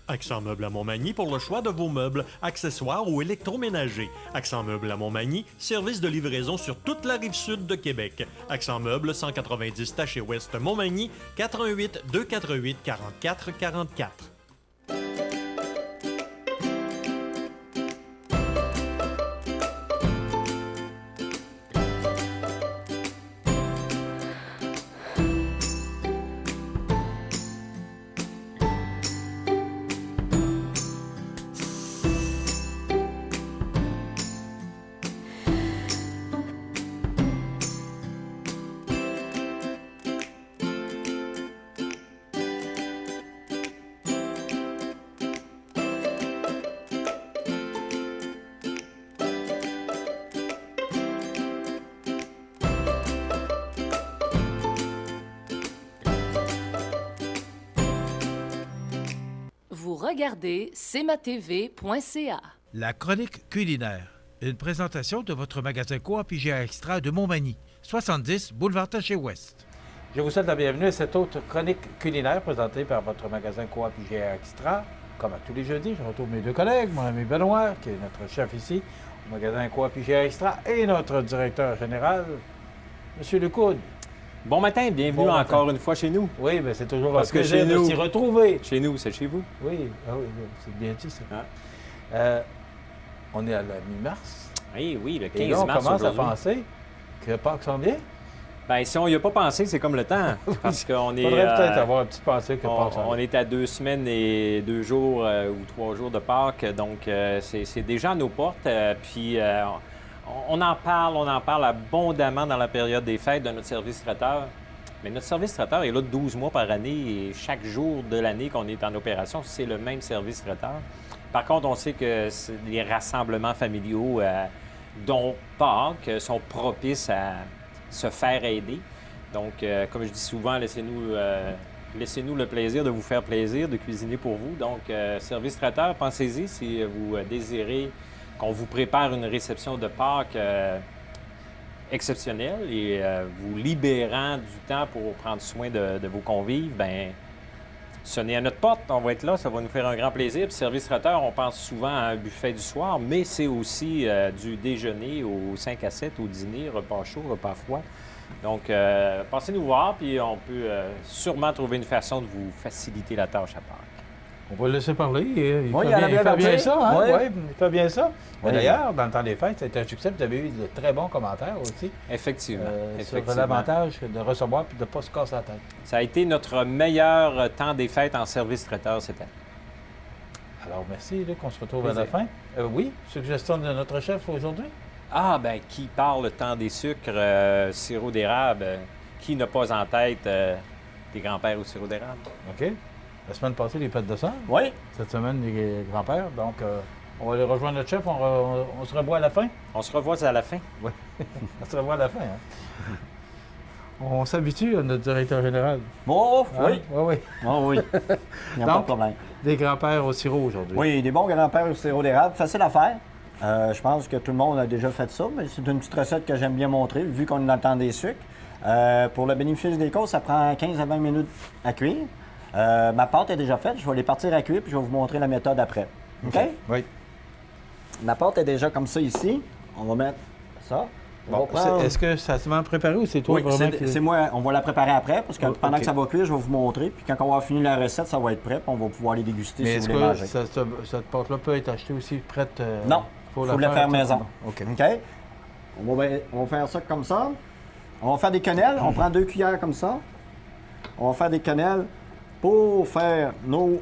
Accent Meubles à Montmagny pour le choix de vos meubles, accessoires ou électroménagers. Accent Meubles à Montmagny, service de livraison sur toute la rive sud de Québec. Accent Meubles, 190 Taché Ouest Montmagny, 418-248-4444. Vous regardez cmatv.ca. La chronique culinaire. Une présentation de votre magasin Coop IGA Extra de Montmagny, 70 boulevard Taché-Ouest. Je vous souhaite la bienvenue à cette autre chronique culinaire présentée par votre magasin Coop IGA Extra. Comme à tous les jeudis, je retrouve mes deux collègues, mon ami Benoît, qui est notre chef ici, au magasin Coop IGA Extra, et notre directeur général, M. Lecoud. Bon matin, bienvenue encore une fois chez nous. Oui, mais c'est toujours Parce un que plaisir chez nous, de s'y retrouver. Chez nous, c'est chez vous. Oui, ah oui, c'est bien dit ça. Ah. On est à la mi-mars. Oui, le 15 Et là, on mars commence à aujourd'hui. penser que Pâques s'en vient. Bien, si on n'y a pas pensé, c'est comme le temps. Parce qu'on est... Il faudrait peut-être avoir une petite pensée que Pâques s'en on vient. est à 2 semaines et 2 jours ou 3 jours de Pâques, donc c'est déjà à nos portes. Puis on en parle abondamment dans la période des fêtes de notre service traiteur. Mais notre service traiteur est là 12 mois par année et chaque jour de l'année qu'on est en opération, c'est le même service traiteur. Par contre, on sait que les rassemblements familiaux, dont Pâques, sont propices à se faire aider. Donc, comme je dis souvent, laissez-nous le plaisir de vous faire plaisir, de cuisiner pour vous. Donc, service traiteur, pensez-y si vous désirez qu'on vous prépare une réception de Pâques exceptionnelle et vous libérant du temps pour prendre soin de vos convives, bien, sonnez à notre porte, on va être là, ça va nous faire un grand plaisir. Puis service traiteur, on pense souvent à un buffet du soir, mais c'est aussi du déjeuner au 5 à 7, au dîner, repas chaud, repas froid. Donc, passez nous voir, puis on peut sûrement trouver une façon de vous faciliter la tâche à Pâques. On va le laisser parler. Il Oui, fait bien ça, hein? Oui. Oui, il fait bien ça. Oui. D'ailleurs, dans le temps des fêtes, c'était un succès. Vous avez eu de très bons commentaires aussi. Effectivement. Sur l'avantage de recevoir et de ne pas se casser la tête. Ça a été notre meilleur temps des fêtes en service traiteur cette année. Alors, merci, Luc. On se retrouve à Plaisir. la fin. Oui, suggestion de notre chef aujourd'hui? Ah, ben qui parle le temps des sucres, sirop d'érable, qui n'a pas en tête des grands-pères au sirop d'érable? OK. La semaine passée, les pâtes de sœur. Oui. Cette semaine, les grands-pères. Donc, on va aller rejoindre notre chef. On se revoit à la fin? On se revoit à la fin. Oui. On se revoit à la fin. Hein? On s'habitue à notre directeur général. Bon, Hein? oui. Oui. Oh, oui. Il n'y a pas de Donc, problème. des grands-pères au sirop aujourd'hui. Oui, des bons grands-pères au sirop d'érable. Facile à faire. Je pense que tout le monde a déjà fait ça, mais c'est une petite recette que j'aime bien montrer, vu qu'on est dans le temps des sucres. Pour le bénéfice des causes, ça prend 15 à 20 minutes à cuire. Ma pâte est déjà faite. Je vais les partir à cuire, puis je vais vous montrer la méthode après. OK? Oui. Ma pâte est déjà comme ça ici. On va mettre ça. On va Bon, prendre- est-ce que ça se met préparé ou c'est toi Oui, vraiment c'est moi. On va la préparer après, parce que Oh, pendant OK. que ça va cuire, je vais vous montrer. Puis quand on va finir la recette, ça va être prêt, puis on va pouvoir les déguster Mais si est-ce vous voulez manger. que cette pâte-là peut être achetée aussi prête? Non, faut la faire maison. OK. OK? On va faire ça comme ça. On va faire des quenelles. On prend 2 cuillères comme ça. On va faire des quenelles pour faire nos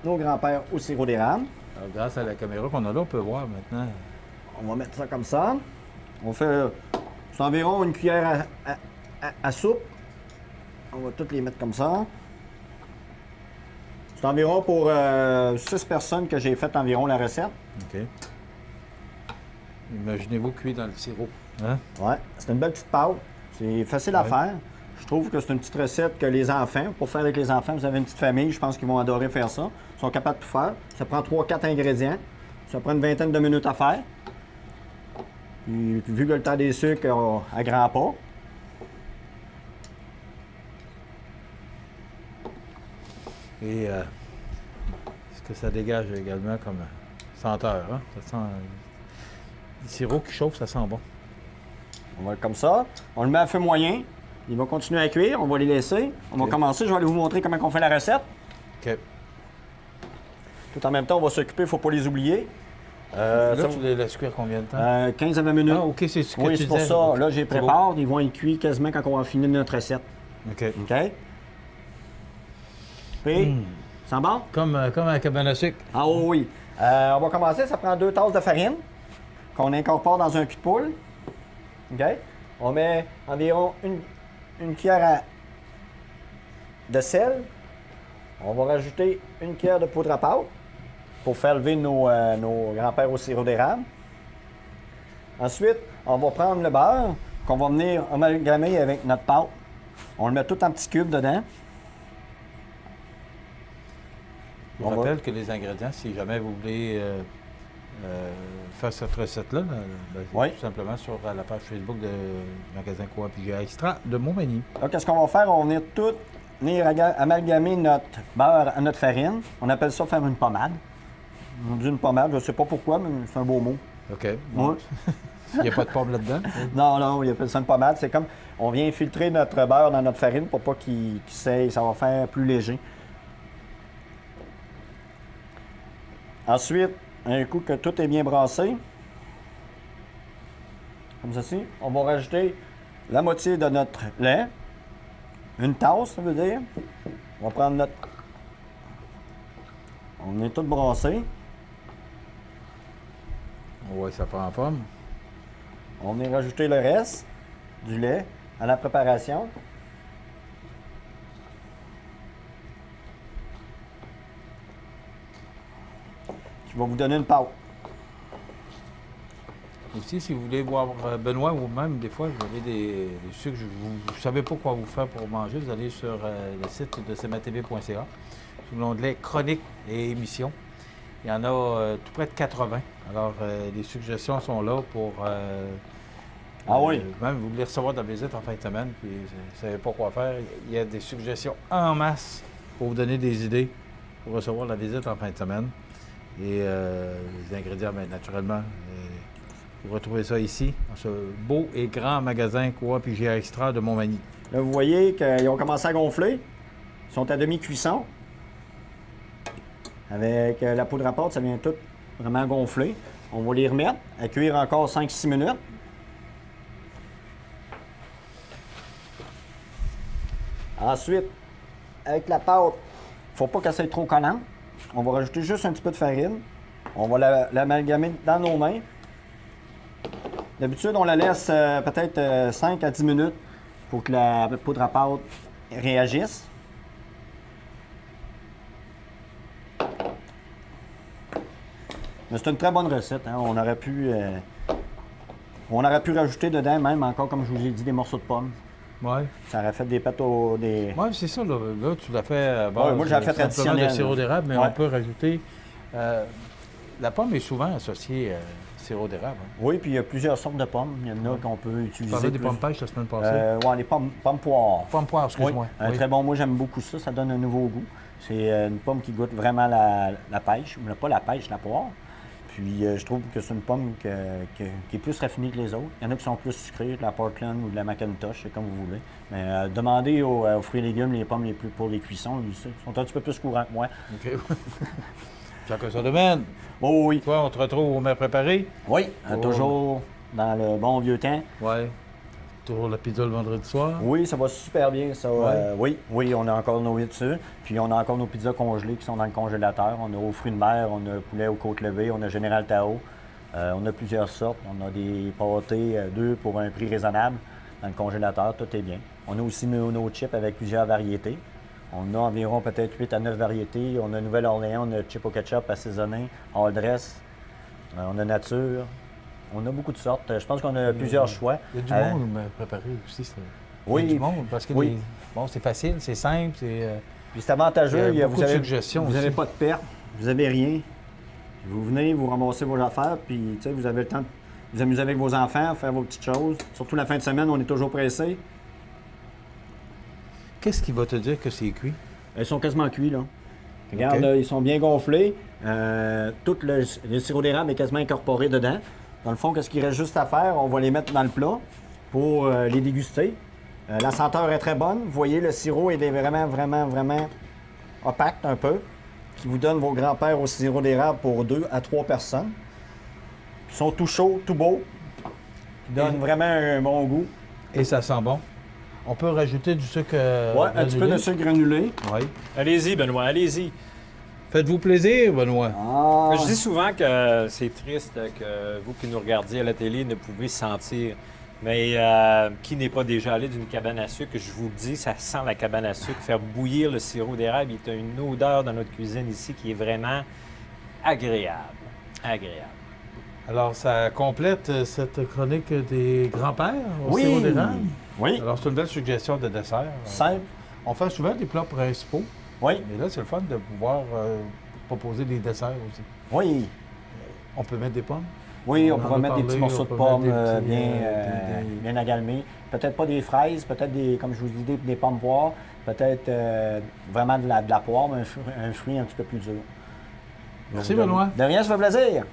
grands-pères au sirop d'érable. Alors, grâce à la caméra qu'on a là, on peut voir maintenant. On va mettre ça comme ça. On fait c'est environ une cuillère à soupe. On va toutes les mettre comme ça. C'est environ pour 6 personnes que j'ai fait environ la recette. OK. Imaginez-vous cuit dans le sirop. Hein? Ouais, c'est une belle petite pâte. C'est facile à Ouais. faire. Je trouve que c'est une petite recette que les enfants, pour faire avec les enfants, vous avez une petite famille, je pense qu'ils vont adorer faire ça. Ils sont capables de tout faire. Ça prend 3-4 ingrédients. Ça prend une vingtaine de minutes à faire. Puis, vu que le temps des sucres à grands pas. Et ce que ça dégage également comme senteur. Hein? Ça sent, le sirop qui chauffe, ça sent bon. On va comme ça. On le met à feu moyen. Il va continuer à cuire. On va les laisser. On va OK. commencer. Je vais aller vous montrer comment on fait la recette. OK. Tout en même temps, on va s'occuper. Il ne faut pas les oublier. Là, ça, tu les laisses cuire combien de temps? 15 à 20 minutes. Ah, OK, c'est ce que Oui, tu c'est pour disais. ça. Là, j'ai C'est beau. prépare. Ils vont être cuits quasiment quand on va finir notre recette. OK. OK? Puis, ça sent bon? Comme à la cabane à sucre. Ah oui, oui. On va commencer. Ça prend 2 tasses de farine qu'on incorpore dans un cul de poule. OK? On met environ une cuillère de sel. On va rajouter une cuillère de poudre à pâte pour faire lever nos grands-pères au sirop d'érable. Ensuite, on va prendre le beurre qu'on va venir amalgamer avec notre pâte. On le met tout en petits cubes dedans. Je vous rappelle que les ingrédients, si jamais vous voulez faire cette recette-là, ben, c'est Oui. tout simplement sur la page Facebook de magasin Coop IGA Extra de Montmagny. Là, qu'est-ce qu'on va faire? On va venir amalgamer notre beurre à notre farine. On appelle ça faire une pommade. On dit une pommade, je ne sais pas pourquoi, mais c'est un beau mot. OK. Ouais. Il n'y a pas de pomme là-dedans? Non, non, il appelle ça une pommade. C'est comme, on vient infiltrer notre beurre dans notre farine pour pas qu'il sèille. Ça va faire plus léger. Ensuite, un coup que tout est bien brassé, comme ceci, on va rajouter la moitié de notre lait. Une tasse, ça veut dire. On va prendre notre... On est tout brassé. Oui, ça prend en forme. On vient rajouter le reste du lait à la préparation. Qui va vous donner une pâte. Aussi, si vous voulez voir Benoît ou même, des fois, vous avez des sucres, vous ne savez pas quoi vous faire pour manger, vous allez sur le site de cmatv.ca, sous l'onglet Chroniques et émissions. Il y en a tout près de 80. Alors, les suggestions sont là pour... Ah oui? Même, vous voulez recevoir de la visite en fin de semaine, puis vous ne savez pas quoi faire, il y a des suggestions en masse pour vous donner des idées pour recevoir la visite en fin de semaine. Et les ingrédients, bien, naturellement, vous retrouvez ça ici, dans ce beau et grand magasin Coop IGA Extra de Montmagny. Là, vous voyez qu'ils ont commencé à gonfler. Ils sont à demi-cuisson. Avec la poudre à pâte, ça vient tout vraiment gonfler. On va les remettre à cuire encore 5-6 minutes. Ensuite, avec la pâte, il ne faut pas qu'elle soit trop collante. On va rajouter juste un petit peu de farine. On va l'amalgamer dans nos mains. D'habitude, on la laisse peut-être 5 à 10 minutes pour que la poudre à pâte réagisse. Mais c'est une très bonne recette. Hein. On aurait pu rajouter dedans même encore, comme je vous ai dit, des morceaux de pommes. Oui. Ça aurait fait des pâtes des... Oui, c'est ça. Là, tu l'as fait à base moi, je l'ai fait simplement traditionnel, de sirop d'érable, mais Ouais. on peut rajouter... la pomme est souvent associée sirop d'érable. Hein. Oui, puis il y a plusieurs sortes de pommes. Il y en a qu'on peut Tu utiliser. parlais des plus. pommes pêches la semaine passée. Ouais, les pommes poires. Pommes poires, Oui, excuse-moi. Oui. très bon. Moi, j'aime beaucoup ça. Ça donne un nouveau goût. C'est une pomme qui goûte vraiment la pêche. Mais pas la pêche, la poire. Puis je trouve que c'est une pomme qui est plus raffinée que les autres. Il y en a qui sont plus sucrées, de la Portland ou de la Macintosh, c'est comme vous voulez. Mais demandez aux fruits et légumes les pommes les plus pour les cuissons, ils sont un petit peu plus courants que moi. OK. Jacques Domaine. Oh oui. Toi, on te retrouve au mets préparé? Oui, toujours dans le bon vieux temps. Oui. Toujours la pizza le vendredi soir? Oui, ça va super bien, ça. Ouais. Oui, on a encore nos huit dessus. Puis on a encore nos pizzas congelées qui sont dans le congélateur. On a aux fruits de mer, on a poulet aux côtes levées, on a Général Tao. On a plusieurs sortes. On a des pâtés, deux pour un prix raisonnable dans le congélateur. Tout est bien. On a aussi nos chips avec plusieurs variétés. On a environ peut-être 8 à 9 variétés. On a Nouvelle-Orléans, on a chip au ketchup assaisonné, all dress. On a nature. On a beaucoup de sortes. Je pense qu'on a plusieurs choix. Il y a du monde mais préparé aussi. Oui. Il y a du monde parce que bon, c'est facile, c'est simple. Puis c'est avantageux. Il y a beaucoup de suggestions vous n'avez aussi. pas de perte. Vous n'avez rien. Vous venez, vous ramassez vos affaires, puis vous avez le temps de vous amuser avec vos enfants, faire vos petites choses. Surtout la fin de semaine, on est toujours pressé. Qu'est-ce qui va te dire que c'est cuit? Ils sont quasiment cuits, là. Regarde, OK. là, ils sont bien gonflés. Tout le sirop d'érable est quasiment incorporé dedans. Dans le fond, qu'est-ce qu'il reste juste à faire? On va les mettre dans le plat pour les déguster. La senteur est très bonne. Vous voyez, le sirop il est vraiment, vraiment, vraiment opaque un peu, qui vous donne vos grands-pères au sirop d'érable pour 2 à 3 personnes. Ils sont tout chauds, tout beaux. Ils donnent vraiment un bon goût. Et ça sent bon. On peut rajouter du sucre Oui, un petit peu de sucre granulé. Oui. Allez-y, Benoît, allez-y. Faites-vous plaisir, Benoît. Ah. Je dis souvent que c'est triste que vous qui nous regardiez à la télé ne pouvez sentir. Mais qui n'est pas déjà allé d'une cabane à sucre, je vous le dis, ça sent la cabane à sucre. Faire bouillir le sirop d'érable, il y a une odeur dans notre cuisine ici qui est vraiment agréable. Agréable. Alors, ça complète cette chronique des grands-pères au Oui. sirop d'érable. Oui. Alors, c'est une belle suggestion de dessert. Simple. On fait souvent des plats principaux, Oui. mais là, c'est le fun de pouvoir proposer des desserts aussi. Oui. On peut mettre des pommes. Oui, on en pourrait a mettre des parlé, petits morceaux on de peut pommes mettre des petits, bien agalmés. Peut-être pas des fraises, peut-être des, comme je vous dis, des pommes poires. Peut-être vraiment de la poire, mais un fruit un petit peu plus dur. Merci, Benoît. De rien, ça fait plaisir.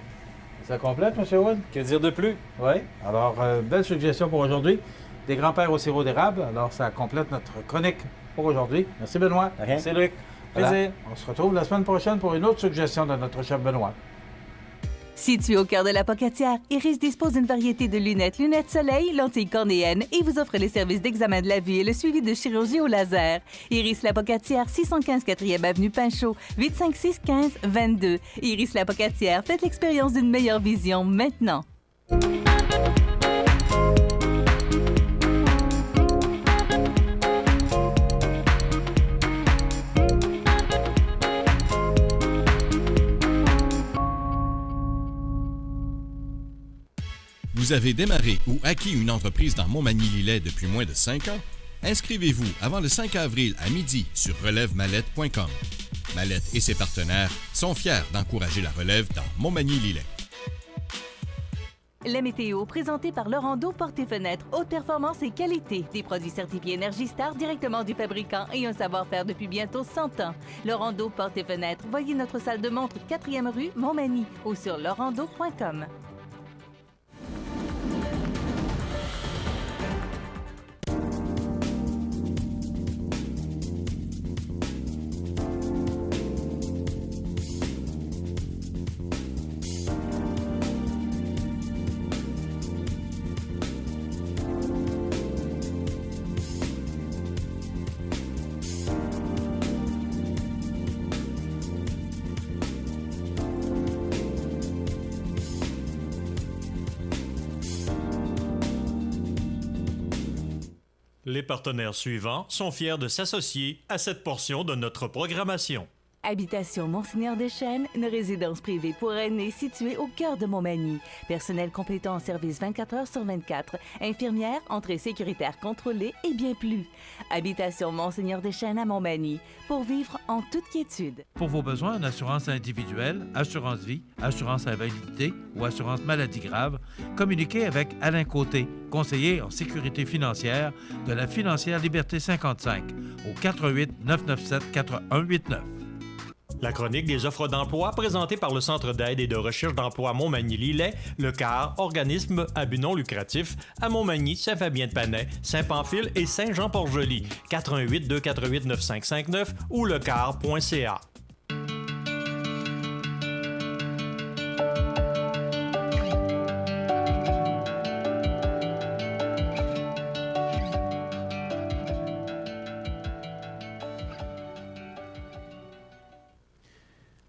Ça complète, M. Wood? Que dire de plus? Oui. Alors, belle suggestion pour aujourd'hui. Des grands-pères au sirop d'érable. Alors, ça complète notre chronique pour aujourd'hui. Merci, Benoît. De rien. Merci, Luc. Voilà. Plaisir. On se retrouve la semaine prochaine pour une autre suggestion de notre chef Benoît. Situé au cœur de la Pocatière, Iris dispose d'une variété de lunettes soleil, lentilles cornéennes et vous offre les services d'examen de la vue et le suivi de chirurgie au laser. Iris la Pocatière, 615 4e avenue Pinchot, 856 15 22. Iris la Pocatière, faites l'expérience d'une meilleure vision maintenant. Vous avez démarré ou acquis une entreprise dans Montmagny-Lillet depuis moins de 5 ans? Inscrivez-vous avant le 5 avril à midi sur relèvemallette.com. Mallette et ses partenaires sont fiers d'encourager la relève dans Montmagny-Lillet. La météo, présentée par Lorando Portes et Fenêtres, haute performance et qualité. Des produits certifiés Énergie Star directement du fabricant et un savoir-faire depuis bientôt 100 ans. Lorando Portes et Fenêtres, voyez notre salle de montre 4e rue Montmagny ou sur lorando.com. Les partenaires suivants sont fiers de s'associer à cette portion de notre programmation. Habitation Monseigneur Deschênes, une résidence privée pour aînés située au cœur de Montmagny. Personnel complétant en service 24 heures sur 24. Infirmière, entrée sécuritaire contrôlée et bien plus. Habitation Monseigneur Deschênes à Montmagny. Pour vivre en toute quiétude. Pour vos besoins en assurance individuelle, assurance vie, assurance invalidité ou assurance maladie grave, communiquez avec Alain Côté, conseiller en sécurité financière de la Financière Liberté 55 au 88 997 4189. La chronique des offres d'emploi présentée par le Centre d'aide et de recherche d'emploi Montmagny-Lillet, le CAR, organisme à but non lucratif, à Montmagny, Saint-Fabien-de-Panay, Saint-Pamphile et Saint-Jean-Port-Joli. 418-248-9559 ou lecar.ca.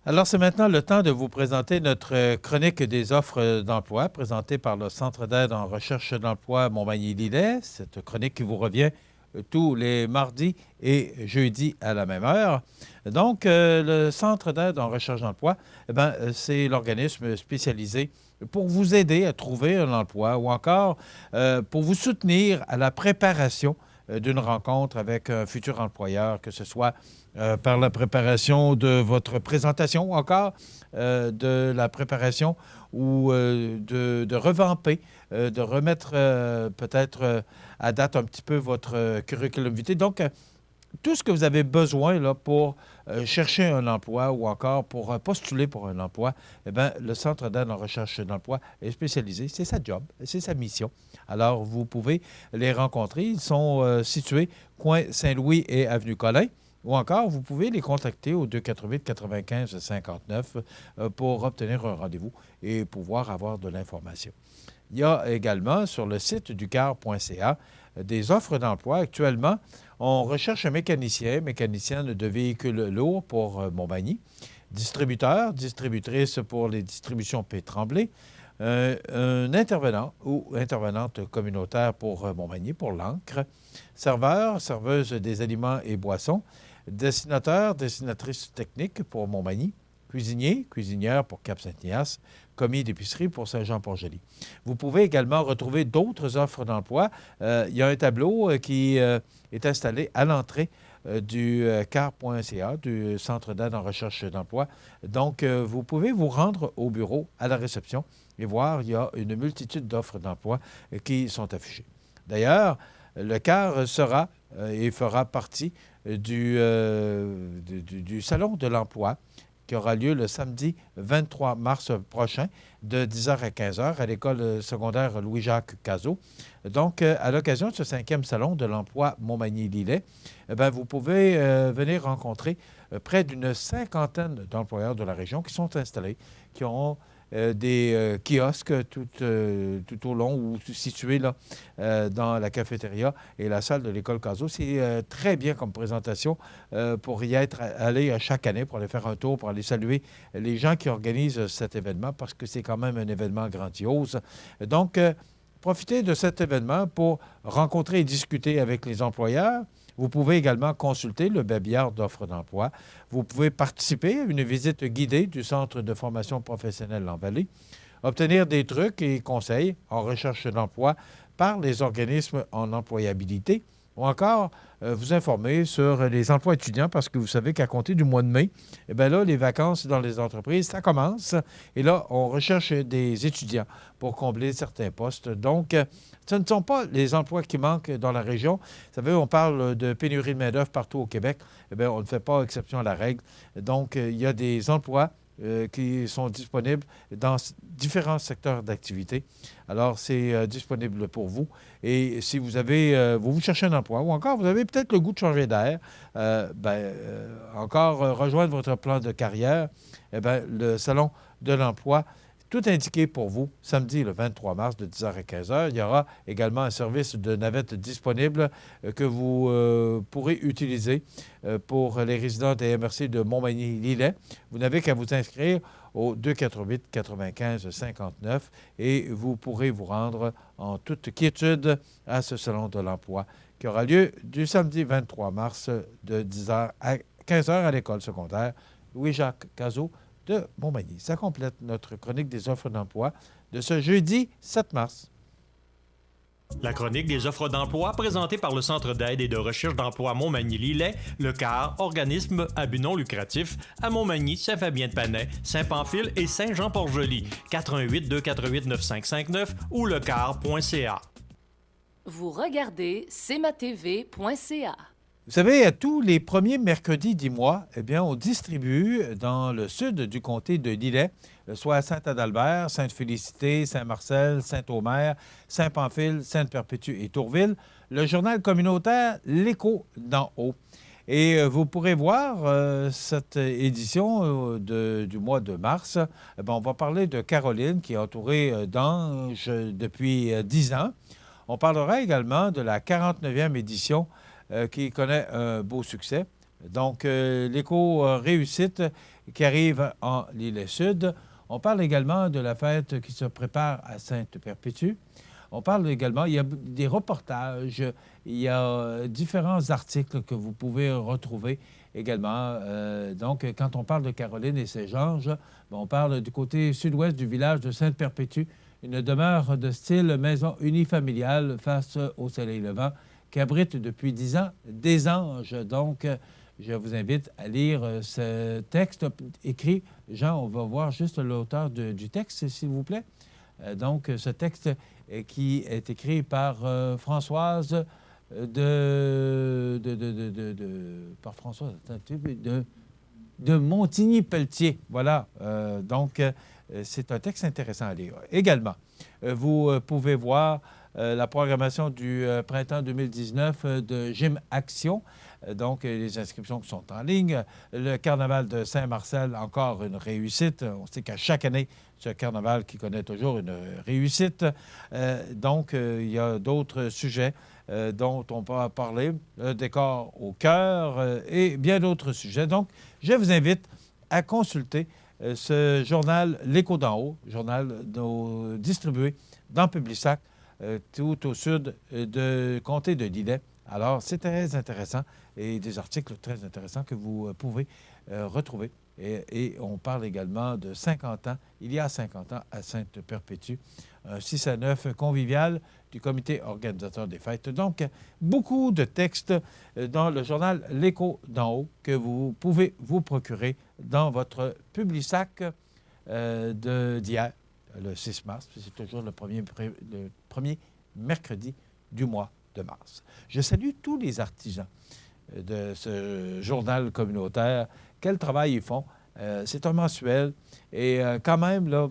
Alors, c'est maintenant le temps de vous présenter notre chronique des offres d'emploi présentée par le Centre d'aide en recherche d'emploi Montmagny-Lillet. Cette chronique qui vous revient tous les mardis et jeudis à la même heure. Donc, le Centre d'aide en recherche d'emploi, c'est l'organisme spécialisé pour vous aider à trouver un emploi ou encore pour vous soutenir à la préparation d'une rencontre avec un futur employeur, que ce soit par la préparation de votre présentation ou encore de la préparation ou de revamper, de remettre peut-être à date un petit peu votre curriculum vitae. Donc, tout ce que vous avez besoin là, pour chercher un emploi ou encore pour postuler pour un emploi, le Centre d'aide en recherche d'emploi est spécialisé. C'est sa job, c'est sa mission. Alors, vous pouvez les rencontrer. Ils sont situés coin Saint-Louis et avenue Collin. Ou encore, vous pouvez les contacter au 248-95-59 pour obtenir un rendez-vous et pouvoir avoir de l'information. Il y a également sur le site du car.ca des offres d'emploi. Actuellement, on recherche un mécanicienne de véhicules lourds pour Montmagny, distributeur, distributrice pour les distributions P. Tremblay, un intervenant ou intervenante communautaire pour Montmagny, pour l'encre, serveur, serveuse des aliments et boissons, dessinateur, dessinatrice technique pour Montmagny, cuisinier, cuisinière pour Cap-Saint-Ignace, commis d'épicerie pour Saint-Jean-Port-Joli. Vous pouvez également retrouver d'autres offres d'emploi. Il y a un tableau qui est installé à l'entrée du car.ca, du Centre d'aide en recherche d'emploi. Donc, vous pouvez vous rendre au bureau, à la réception, et voir, il y a une multitude d'offres d'emploi qui sont affichées. D'ailleurs, le car sera et fera partie du Salon de l'emploi qui aura lieu le samedi 23 mars prochain de 10h à 15h à l'école secondaire Louis-Jacques Cazot. Donc, à l'occasion de ce 5e Salon de l'emploi Montmagny-Lillet, vous pouvez venir rencontrer près d'une 50aine d'employeurs de la région qui sont installés, qui auront des kiosques tout au long ou situés là, dans la cafétéria et la salle de l'école Cazot. C'est très bien comme présentation pour y être allé chaque année, pour aller faire un tour, pour aller saluer les gens qui organisent cet événement parce que c'est quand même un événement grandiose. Donc, profitez de cet événement pour rencontrer et discuter avec les employeurs. Vous pouvez également consulter le babillard d'offres d'emploi. Vous pouvez participer à une visite guidée du Centre de formation professionnelle en Vallée, obtenir des trucs et conseils en recherche d'emploi par les organismes en employabilité ou encore vous informer sur les emplois étudiants parce que vous savez qu'à compter du mois de mai, là, les vacances dans les entreprises, ça commence. Et là, on recherche des étudiants pour combler certains postes. Donc, ce ne sont pas les emplois qui manquent dans la région. Vous savez, on parle de pénurie de main-d'œuvre partout au Québec. On ne fait pas exception à la règle. Donc, il y a des emplois qui sont disponibles dans différents secteurs d'activité. Alors, c'est disponible pour vous. Et si vous avez, vous cherchez un emploi ou encore vous avez peut-être le goût de changer d'air, encore rejoindre votre plan de carrière, le Salon de l'emploi, tout indiqué pour vous, samedi le 23 mars de 10h à 15h. Il y aura également un service de navette disponible que vous pourrez utiliser pour les résidents des MRC de Montmagny-Lillet. Vous n'avez qu'à vous inscrire au 248-95-59 et vous pourrez vous rendre en toute quiétude à ce Salon de l'emploi qui aura lieu du samedi 23 mars de 10h à 15h à l'école secondaire Louis-Jacques Cazot de Montmagny. Ça complète notre chronique des offres d'emploi de ce jeudi 7 mars. La chronique des offres d'emploi présentée par le Centre d'aide et de recherche d'emploi Montmagny-Lillet, le CAR, organisme à but non lucratif, à Montmagny, Saint-Fabien-de-Panay, Saint-Pamphile et Saint-Jean-Port-Joli. 418-248-9559 ou lecar.ca. Vous regardez cmatv.ca. Vous savez, à tous les premiers mercredis du mois, eh bien, on distribue dans le sud du comté de Lillet, soit à Saint-Adalbert, Sainte-Félicité, Saint-Marcel, Saint-Omer, Saint-Pamphile, Sainte-Perpétue et Tourville, le journal communautaire L'Écho d'en haut. Et vous pourrez voir cette édition du mois de mars. Eh bien, on va parler de Caroline, qui est entourée d'anges depuis 10 ans. On parlera également de la 49e édition qui connaît un beau succès. Donc, l'Écho réussite qui arrive en Lillet-Sud. On parle également de la fête qui se prépare à Sainte-Perpétue. On parle également, il y a des reportages, il y a différents articles que vous pouvez retrouver également. Donc, quand on parle de Caroline et Saint-Georges, on parle du côté sud-ouest du village de Sainte-Perpétue, une demeure de style maison unifamiliale face au soleil levant, qui abrite depuis 10 ans des anges. Donc, je vous invite à lire ce texte écrit. Jean, on va voir juste l'auteur du texte, s'il vous plaît. Donc, ce texte qui est écrit par Françoise de Montigny-Pelletier. Voilà. Donc, c'est un texte intéressant à lire. Également, vous pouvez voir la programmation du printemps 2019 de Gym Action. Donc, les inscriptions sont en ligne. Le carnaval de Saint-Marcel, encore une réussite. On sait qu'à chaque année, c'est un carnaval qui connaît toujours une réussite. Donc, il y a d'autres sujets dont on peut parler. Le décor au cœur et bien d'autres sujets. Donc, je vous invite à consulter ce journal L'Écho d'en haut, journal distribué dans Publisac, tout au sud du comté de Lillet. Alors, c'est très intéressant et des articles très intéressants que vous pouvez retrouver. Et on parle également de 50 ans, il y a 50 ans, à Sainte-Perpétue, un 6 à 9 convivial du comité organisateur des fêtes. Donc, beaucoup de textes dans le journal L'Écho d'en haut que vous pouvez vous procurer dans votre Publisac d'hier, le 6 mars. C'est toujours le premier mercredi du mois de mars. Je salue tous les artisans de ce journal communautaire. Quel travail ils font. C'est un mensuel. Et quand même, là,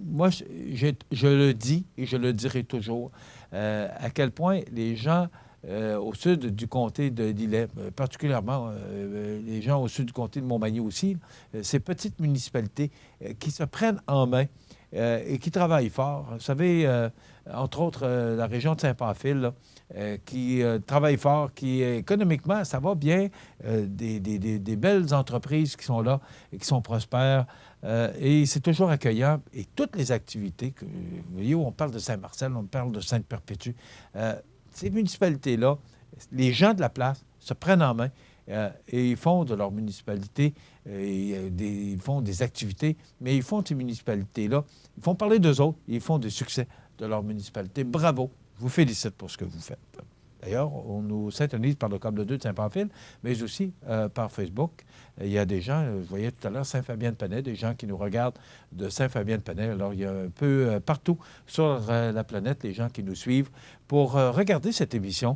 moi, je le dis et je le dirai toujours, à quel point les gens au sud du comté de Lillet, particulièrement les gens au sud du comté de Montmagny aussi, ces petites municipalités qui se prennent en main et qui travaillent fort. Vous savez, entre autres, la région de Saint-Pamphile, qui travaille fort, qui économiquement, ça va bien, des belles entreprises qui sont là et qui sont prospères. Et c'est toujours accueillant. Et toutes les activités, vous voyez, on parle de Saint-Marcel, on parle de Sainte-Perpétue, ces municipalités-là, les gens de la place se prennent en main et ils font de leur municipalité, ils font des activités, mais ils font ces municipalités-là, ils font parler d'eux autres, ils font des succès de leur municipalité. Bravo! Je vous félicite pour ce que vous faites. D'ailleurs, on nous syntonise par le câble 2 de Saint-Pamphile, mais aussi par Facebook. Il y a des gens, je voyais tout à l'heure Saint-Fabien-de-Panay, des gens qui nous regardent de Saint-Fabien-de-Panay. Alors, il y a un peu partout sur la planète, les gens qui nous suivent pour regarder cette émission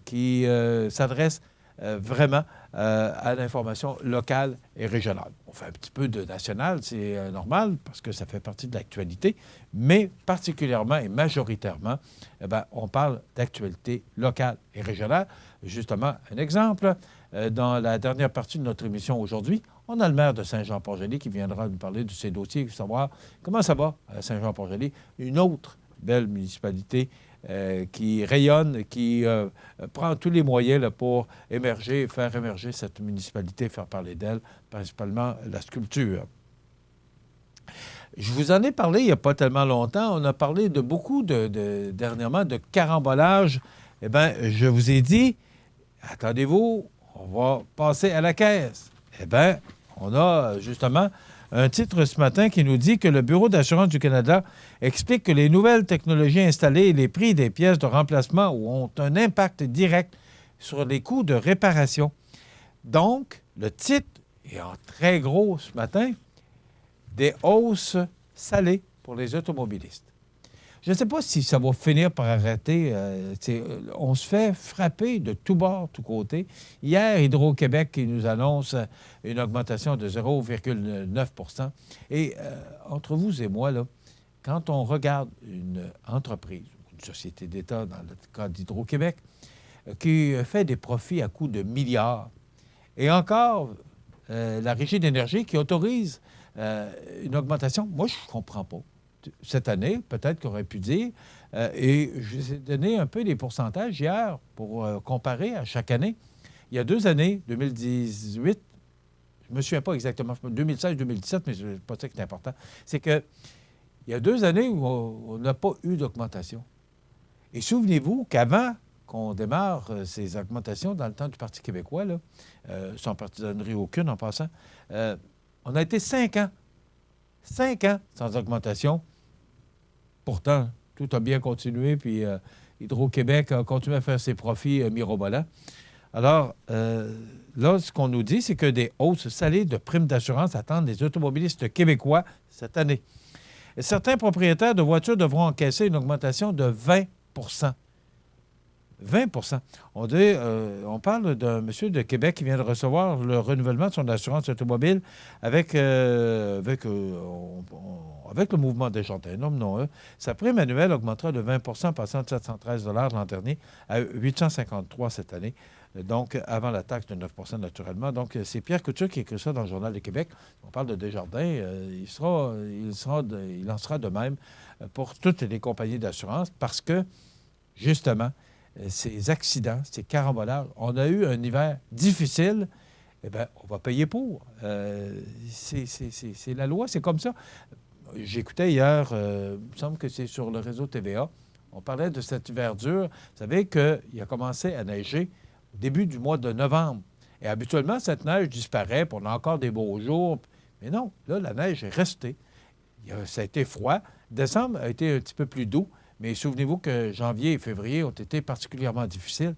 qui s'adresse vraiment à l'information locale et régionale. On fait un petit peu de national, c'est normal, parce que ça fait partie de l'actualité, mais particulièrement et majoritairement, on parle d'actualité locale et régionale. Justement, un exemple, dans la dernière partie de notre émission aujourd'hui, on a le maire de Saint-Jean-Port-Joli qui viendra nous parler de ses dossiers, savoir comment ça va à Saint-Jean-Port-Joli, une autre belle municipalité qui rayonne, qui prend tous les moyens là, pour faire émerger cette municipalité, faire parler d'elle, principalement la sculpture. Je vous en ai parlé il n'y a pas tellement longtemps. On a parlé de beaucoup, dernièrement, de carambolage. Eh bien, je vous ai dit, attendez-vous, on va passer à la caisse. Eh bien, on a justement un titre ce matin qui nous dit que le Bureau d'assurance du Canada explique que les nouvelles technologies installées et les prix des pièces de remplacement ont un impact direct sur les coûts de réparation. Donc, le titre est en très gros ce matin, des hausses salées pour les automobilistes. Je ne sais pas si ça va finir par arrêter. On se fait frapper de tous bords, tous côtés. Hier, Hydro-Québec qui nous annonce une augmentation de 0,9 %. Et entre vous et moi, là, quand on regarde une entreprise, une société d'État, dans le cas d'Hydro-Québec, qui fait des profits à coût de milliards, et encore la Régie d'énergie qui autorise une augmentation, moi, je ne comprends pas. Cette année, peut-être qu'on aurait pu dire, et je vous ai donné un peu les pourcentages hier pour comparer à chaque année. Il y a 2 années, 2018, je ne me souviens pas exactement, 2016-2017, mais c'est pas ça qui est important, c'est qu'il y a 2 années où on n'a pas eu d'augmentation. Et souvenez-vous qu'avant qu'on démarre ces augmentations dans le temps du Parti québécois, là, sans partisanerie aucune en passant, on a été 5 ans sans augmentation. Pourtant, tout a bien continué, puis Hydro-Québec a continué à faire ses profits mirobolants. Alors, là, ce qu'on nous dit, c'est que des hausses salées de primes d'assurance attendent les automobilistes québécois cette année. Et certains propriétaires de voitures devront encaisser une augmentation de 20 20 On parle d'un monsieur de Québec qui vient de recevoir le renouvellement de son assurance automobile avec le mouvement Desjardins. Non, sa prime annuelle augmentera de 20 passant de 713 $ l'an dernier à 853 cette année. Donc, avant la taxe de 9 naturellement. Donc, c'est Pierre Couture qui écrit ça dans le Journal de Québec. On parle de Desjardins. Il en sera de même pour toutes les compagnies d'assurance parce que, justement, ces accidents, ces carambolages, on a eu un hiver difficile, eh bien, on va payer pour. C'est la loi, c'est comme ça. J'écoutais hier, il me semble que c'est sur le réseau TVA, on parlait de cet hiver dur. Vous savez qu'il a commencé à neiger au début du mois de novembre. Et habituellement, cette neige disparaît, puis on a encore des beaux jours. Mais non, là, la neige est restée. Ça a été froid. Décembre a été un petit peu plus doux. Mais souvenez-vous que janvier et février ont été particulièrement difficiles.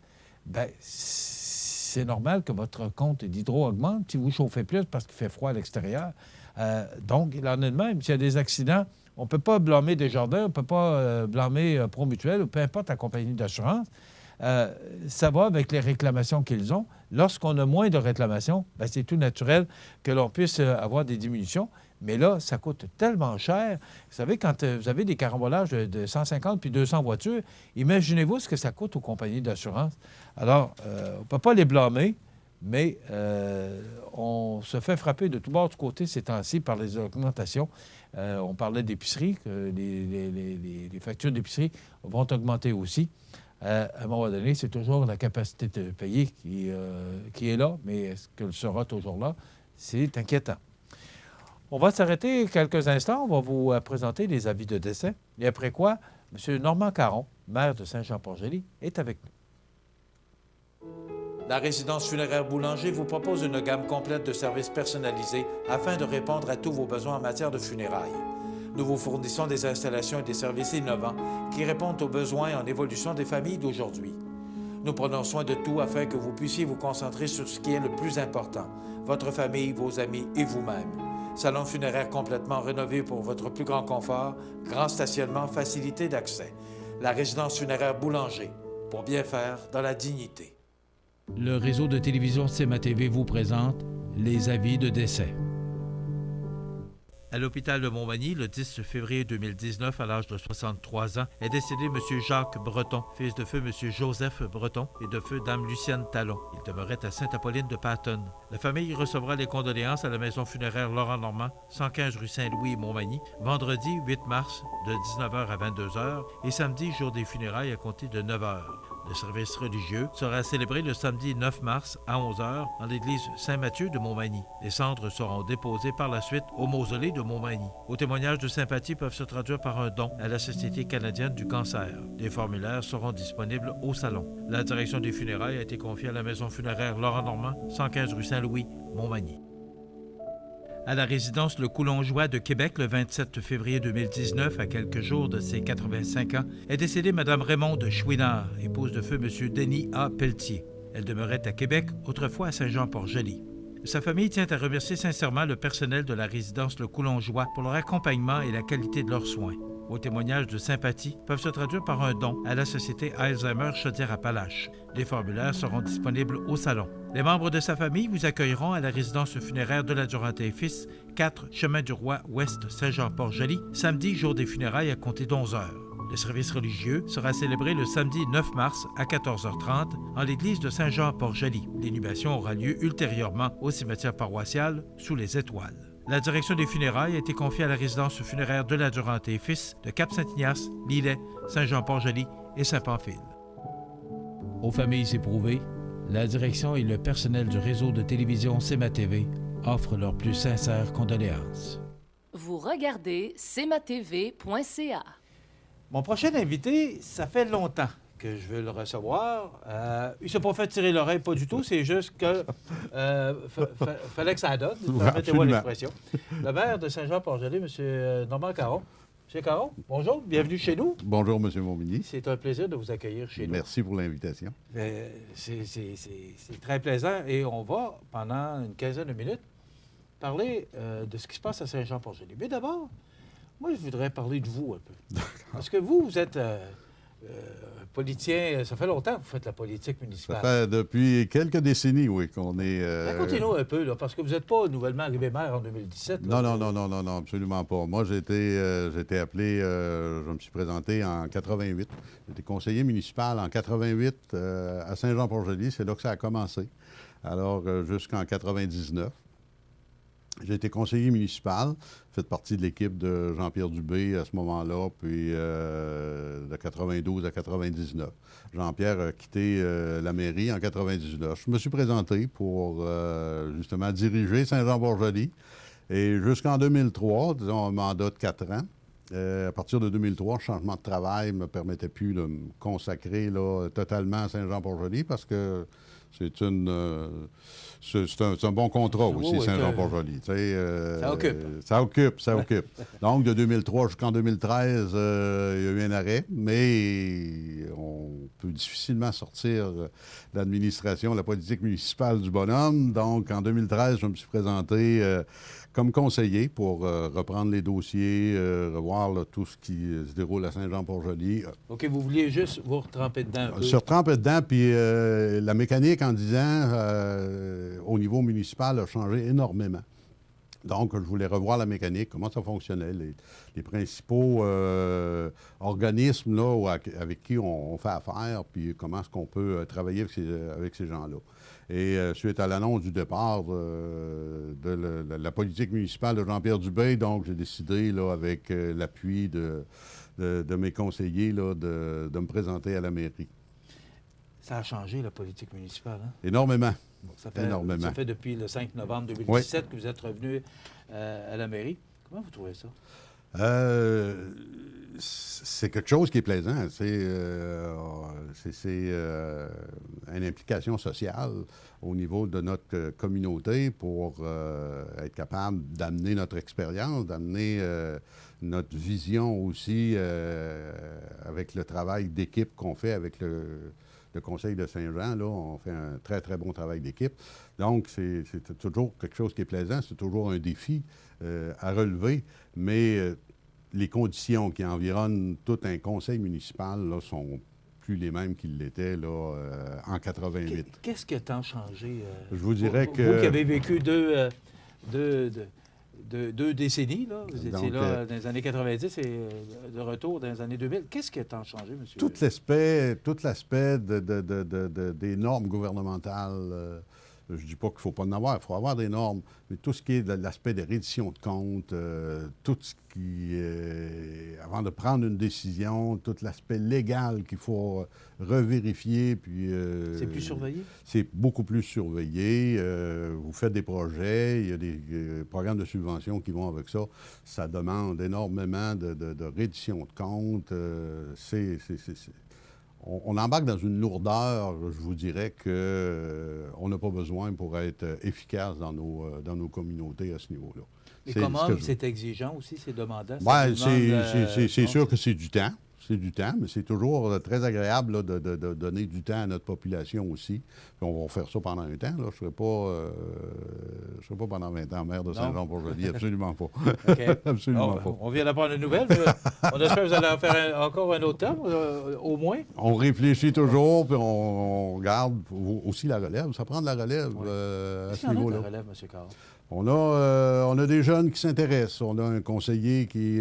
Bien, c'est normal que votre compte d'hydro augmente si vous chauffez plus parce qu'il fait froid à l'extérieur. Donc, il en est de même. S'il y a des accidents, on ne peut pas blâmer Desjardins, on ne peut pas blâmer Promutuel ou peu importe la compagnie d'assurance. Ça va avec les réclamations qu'ils ont. Lorsqu'on a moins de réclamations, bien, c'est tout naturel que l'on puisse avoir des diminutions. Mais là, ça coûte tellement cher. Vous savez, quand vous avez des carambolages de 150 puis 200 voitures, imaginez-vous ce que ça coûte aux compagnies d'assurance. Alors, on ne peut pas les blâmer, mais on se fait frapper de tous bords, de côté ces temps-ci par les augmentations. On parlait d'épicerie, que les factures d'épicerie vont augmenter aussi. À un moment donné, c'est toujours la capacité de payer qui est là, mais est-ce qu'elle sera toujours là? C'est inquiétant. On va s'arrêter quelques instants. On va vous présenter les avis de décès. Et après quoi, M. Normand Caron, maire de Saint-Jean-Port-Joli, est avec nous. La résidence funéraire Boulanger vous propose une gamme complète de services personnalisés afin de répondre à tous vos besoins en matière de funérailles. Nous vous fournissons des installations et des services innovants qui répondent aux besoins en évolution des familles d'aujourd'hui. Nous prenons soin de tout afin que vous puissiez vous concentrer sur ce qui est le plus important, votre famille, vos amis et vous-même. Salon funéraire complètement rénové pour votre plus grand confort, grand stationnement, facilité d'accès. La résidence funéraire Boulanger, pour bien faire dans la dignité. Le réseau de télévision CMA-TV vous présente les avis de décès. À l'hôpital de Montmagny, le 10 février 2019, à l'âge de 63 ans, est décédé M. Jacques Breton, fils de feu M. Joseph Breton et de feu Dame Lucienne Talon. Il demeurait à Sainte-Apolline de Patton. La famille recevra les condoléances à la maison funéraire Laurent-Normand, 115 rue Saint-Louis, Montmagny, vendredi 8 mars de 19h à 22h et samedi, jour des funérailles, à compter de 9h. Le service religieux sera célébré le samedi 9 mars à 11h dans l'église Saint-Mathieu de Montmagny. Les cendres seront déposées par la suite au mausolée de Montmagny. Vos témoignages de sympathie peuvent se traduire par un don à la Société canadienne du cancer. Des formulaires seront disponibles au salon. La direction des funérailles a été confiée à la maison funéraire Laurent-Normand, 115 rue Saint-Louis, Montmagny. À la résidence Le Coulongeois de Québec, le 27 février 2019, à quelques jours de ses 85 ans, est décédée Mme Raymonde Chouinard, épouse de feu M. Denis A. Pelletier. Elle demeurait à Québec, autrefois à Saint-Jean-Port-Joli. Sa famille tient à remercier sincèrement le personnel de la résidence Le Coulongeois pour leur accompagnement et la qualité de leurs soins. Vos témoignages de sympathie peuvent se traduire par un don à la Société Alzheimer Chaudière-Appalaches. Les formulaires seront disponibles au salon. Les membres de sa famille vous accueilleront à la résidence funéraire de la Durante et Fils, 4 Chemin du Roi Ouest Saint-Jean-Port-Joli, samedi, jour des funérailles à compter d'11h. Le service religieux sera célébré le samedi 9 mars à 14h30 en l'église de Saint-Jean-Port-Joli. L'inhumation aura lieu ultérieurement au cimetière paroissial sous les Étoiles. La direction des funérailles a été confiée à la résidence funéraire de la Durante et Fils de Cap-Saint-Ignace, Lillet, Saint-Jean-Port-Joli et Saint-Pamphile. Aux familles éprouvées, la direction et le personnel du réseau de télévision CMA-TV offrent leurs plus sincères condoléances. Vous regardez cmatv.ca. Mon prochain invité, ça fait longtemps que je veux le recevoir. Il ne s'est pas fait tirer l'oreille, pas du tout. C'est juste que fallait que ça donne. Permettez-moi l'expression. Le maire de Saint-Jean-Port-Joli, M. Normand Caron. M. Caron, bonjour, bienvenue chez nous. Bonjour, M. Montmigny. C'est un plaisir de vous accueillir chez nous. Merci pour l'invitation. C'est très plaisant. Et on va, pendant une quinzaine de minutes, parler de ce qui se passe à Saint-Jean-Port-Joli. Mais d'abord, moi, je voudrais parler de vous un peu. Parce que vous êtes politicien, ça fait longtemps que vous faites la politique municipale. Ça fait depuis quelques décennies, oui, qu'on est... Racontez-nous un peu, là, parce que vous n'êtes pas nouvellement arrivé maire en 2017. Là. Non, absolument pas. Moi, j'ai été appelé, je me suis présenté en 88. J'étais conseiller municipal en 88 à Saint-Jean-Port-Joli. C'est là que ça a commencé. Alors, jusqu'en 99. J'ai été conseiller municipal, fait partie de l'équipe de Jean-Pierre Dubé à ce moment-là, puis de 92 à 99. Jean-Pierre a quitté la mairie en 99. Je me suis présenté pour justement diriger Saint-Jean-Port-Joli. Et jusqu'en 2003, disons un mandat de 4 ans. À partir de 2003, le changement de travail ne me permettait plus de me consacrer là, totalement à Saint-Jean-Port-Joli parce que c'est un bon contrat aussi, Saint-Jean-Port-Joli. Ça occupe. Ça occupe. Donc, de 2003 jusqu'en 2013, il y a eu un arrêt, mais on peut difficilement sortir l'administration, la politique municipale du bonhomme. Donc, en 2013, je me suis présenté comme conseiller pour reprendre les dossiers, revoir là, tout ce qui se déroule à Saint-Jean-Port-Joli. OK, vous vouliez juste vous retremper dedans un peu. Se retremper dedans, puis la mécanique, en 10 ans, au niveau municipal, a changé énormément. Donc, je voulais revoir la mécanique, comment ça fonctionnait, les principaux organismes là, avec qui on fait affaire, puis comment est-ce qu'on peut travailler avec ces gens-là. Et suite à l'annonce du départ de la politique municipale de Jean-Pierre Dubé, donc j'ai décidé, là, avec l'appui de mes conseillers, là, de me présenter à la mairie. Ça a changé, la politique municipale, hein? Énormément. Bon, ça fait depuis le 5 novembre 2017 oui. que vous êtes revenu à la mairie. Comment vous trouvez ça? C'est quelque chose qui est plaisant. C'est une implication sociale au niveau de notre communauté pour être capable d'amener notre expérience, d'amener notre vision aussi avec le travail d'équipe qu'on fait avec le Conseil de Saint-Jean. Là, on fait un très, très bon travail d'équipe. Donc, c'est toujours quelque chose qui est plaisant. C'est toujours un défi à relever, mais les conditions qui environnent tout un conseil municipal là, sont plus les mêmes qu'ils l'étaient là, en 88. Qu'est-ce qui a tant changé? Je vous dirais que... Vous qui avez vécu deux décennies, là. Vous étiez là dans les années 90 et de retour dans les années 2000. Qu'est-ce qui a tant changé, monsieur? Tout l'aspect des normes gouvernementales. Je ne dis pas qu'il ne faut pas en avoir, il faut avoir des normes, mais tout ce qui est de l'aspect des redditions de comptes, tout ce qui avant de prendre une décision, tout l'aspect légal qu'il faut revérifier. Puis c'est plus surveillé? C'est beaucoup plus surveillé. Vous faites des projets, il y a des programmes de subvention qui vont avec ça. Ça demande énormément de reddition de comptes. On embarque dans une lourdeur, je vous dirais, qu'on n'a pas besoin pour être efficace dans nos communautés à ce niveau-là. Et comment c'est exigeant aussi, c'est demandant? Oui, c'est sûr que c'est du temps. c'est du temps, mais c'est toujours très agréable là, de donner du temps à notre population aussi. Puis on va faire ça pendant un temps. Là. Je ne serai pas pendant 20 ans maire de Saint-Jean-Port-Joli. Absolument pas. OK. Absolument pas. On vient d'apprendre une nouvelle. On espère que vous allez en faire encore un autre terme, au moins. On réfléchit toujours, puis on regarde aussi la relève. Ça prend de la relève à ce niveau-là. La relève, M. Caron? On a des jeunes qui s'intéressent. On a un conseiller qui,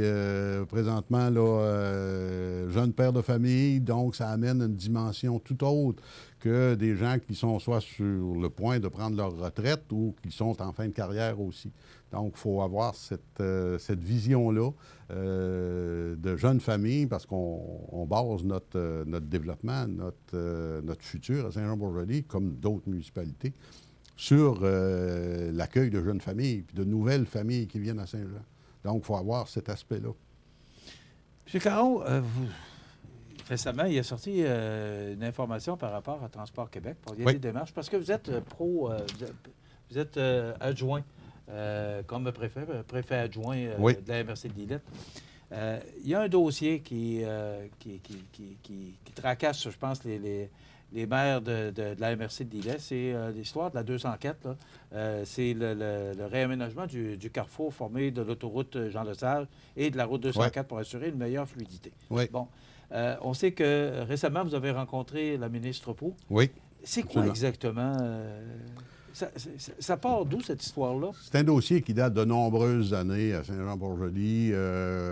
présentement, là, jeune père de famille, donc ça amène une dimension tout autre que des gens qui sont soit sur le point de prendre leur retraite ou qui sont en fin de carrière aussi. Donc, il faut avoir cette vision-là de jeune famille parce qu'on base notre développement, notre futur à Saint-Jean-Port-Joli, comme d'autres municipalités, sur l'accueil de jeunes familles puis de nouvelles familles qui viennent à Saint-Jean. Donc, il faut avoir cet aspect-là. M. Caron, récemment, il a sorti une information par rapport à Transport Québec pour y aller des démarches, parce que vous êtes vous êtes adjoint comme préfet adjoint de la MRC de Lillette. Il y a un dossier qui tracasse, je pense, les maires de la MRC de Lillette. C'est l'histoire de la 204. C'est le réaménagement du carrefour formé de l'autoroute Jean-Lesage et de la route 204 pour assurer une meilleure fluidité. Oui. Bon. On sait que récemment, vous avez rencontré la ministre Proulx. Oui. C'est quoi exactement? Ça part d'où, cette histoire-là? C'est un dossier qui date de nombreuses années à Saint-Jean-Port-Joli.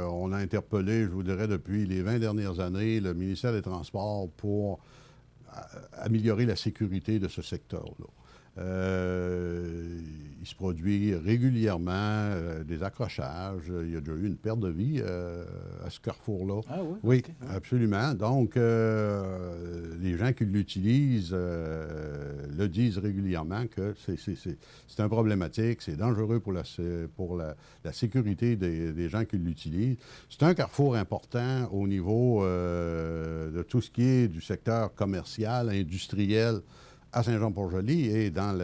On a interpellé, je vous dirais, depuis les 20 dernières années, le ministère des Transports pour améliorer la sécurité de ce secteur-là. Il se produit régulièrement des accrochages. Il y a déjà eu une perte de vie à ce carrefour-là. Ah oui? Oui, okay. Absolument. Donc, les gens qui l'utilisent le disent régulièrement que c'est un problématique, c'est dangereux pour la sécurité des gens qui l'utilisent. C'est un carrefour important au niveau de tout ce qui est du secteur commercial, industriel, à Saint-Jean-Port-Joli et dans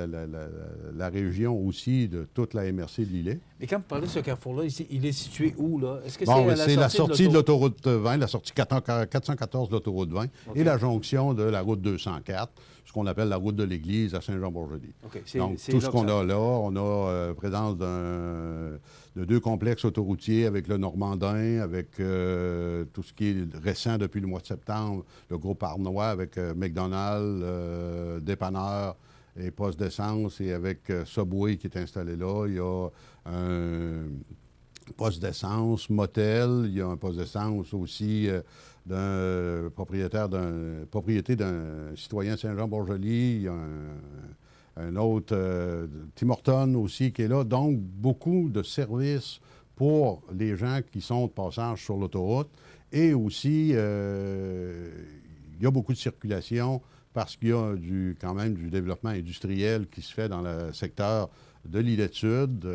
la région aussi de toute la MRC de Lillette. Mais quand vous parlez de ce carrefour-là, il est situé où, là? Est-ce que c'est la sortie de l'autoroute 20, la sortie 414 de l'autoroute 20 et la jonction de la route 204, ce qu'on appelle la route de l'Église à Saint-Jean-Port-Joli. Donc, tout ce qu'on a là, on a présence de deux complexes autoroutiers avec le Normandin, avec tout ce qui est récent depuis le mois de septembre, le groupe Arnois avec McDonald's, dépanneur et poste d'essence, et avec Subway qui est installé là. Il y a un poste d'essence, motel, il y a un poste d'essence aussi d'un propriété d'un citoyen de Saint-Jean-Port-Joli. Il y a un autre, Tim Hortons aussi, qui est là. Donc, beaucoup de services pour les gens qui sont de passage sur l'autoroute. Et aussi, il y a beaucoup de circulation parce qu'il y a quand même du développement industriel qui se fait dans le secteur de l'Île-Sud,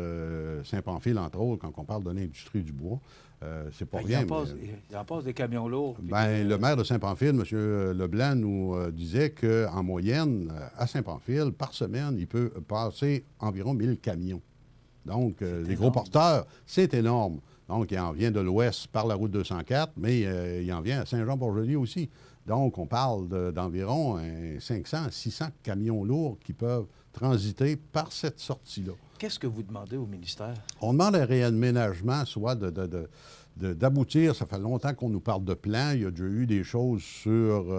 Saint-Pamphile, entre autres, quand on parle de l'industrie du bois. C'est pas rien. Il en passe des camions lourds. Le maire de Saint-Pamphile, M. Leblanc, nous disait qu'en moyenne, à Saint-Pamphile, par semaine, il peut passer environ 1000 camions. Donc, les gros porteurs, c'est énorme. Donc, il en vient de l'ouest par la route 204, mais il en vient à Saint-Jean-Port-Joli aussi. Donc, on parle d'environ 500 à 600 camions lourds qui peuvent transiter par cette sortie-là. Qu'est-ce que vous demandez au ministère? On demande un réaménagement, soit d'aboutir. Ça fait longtemps qu'on nous parle de plan. Il y a déjà eu des choses sur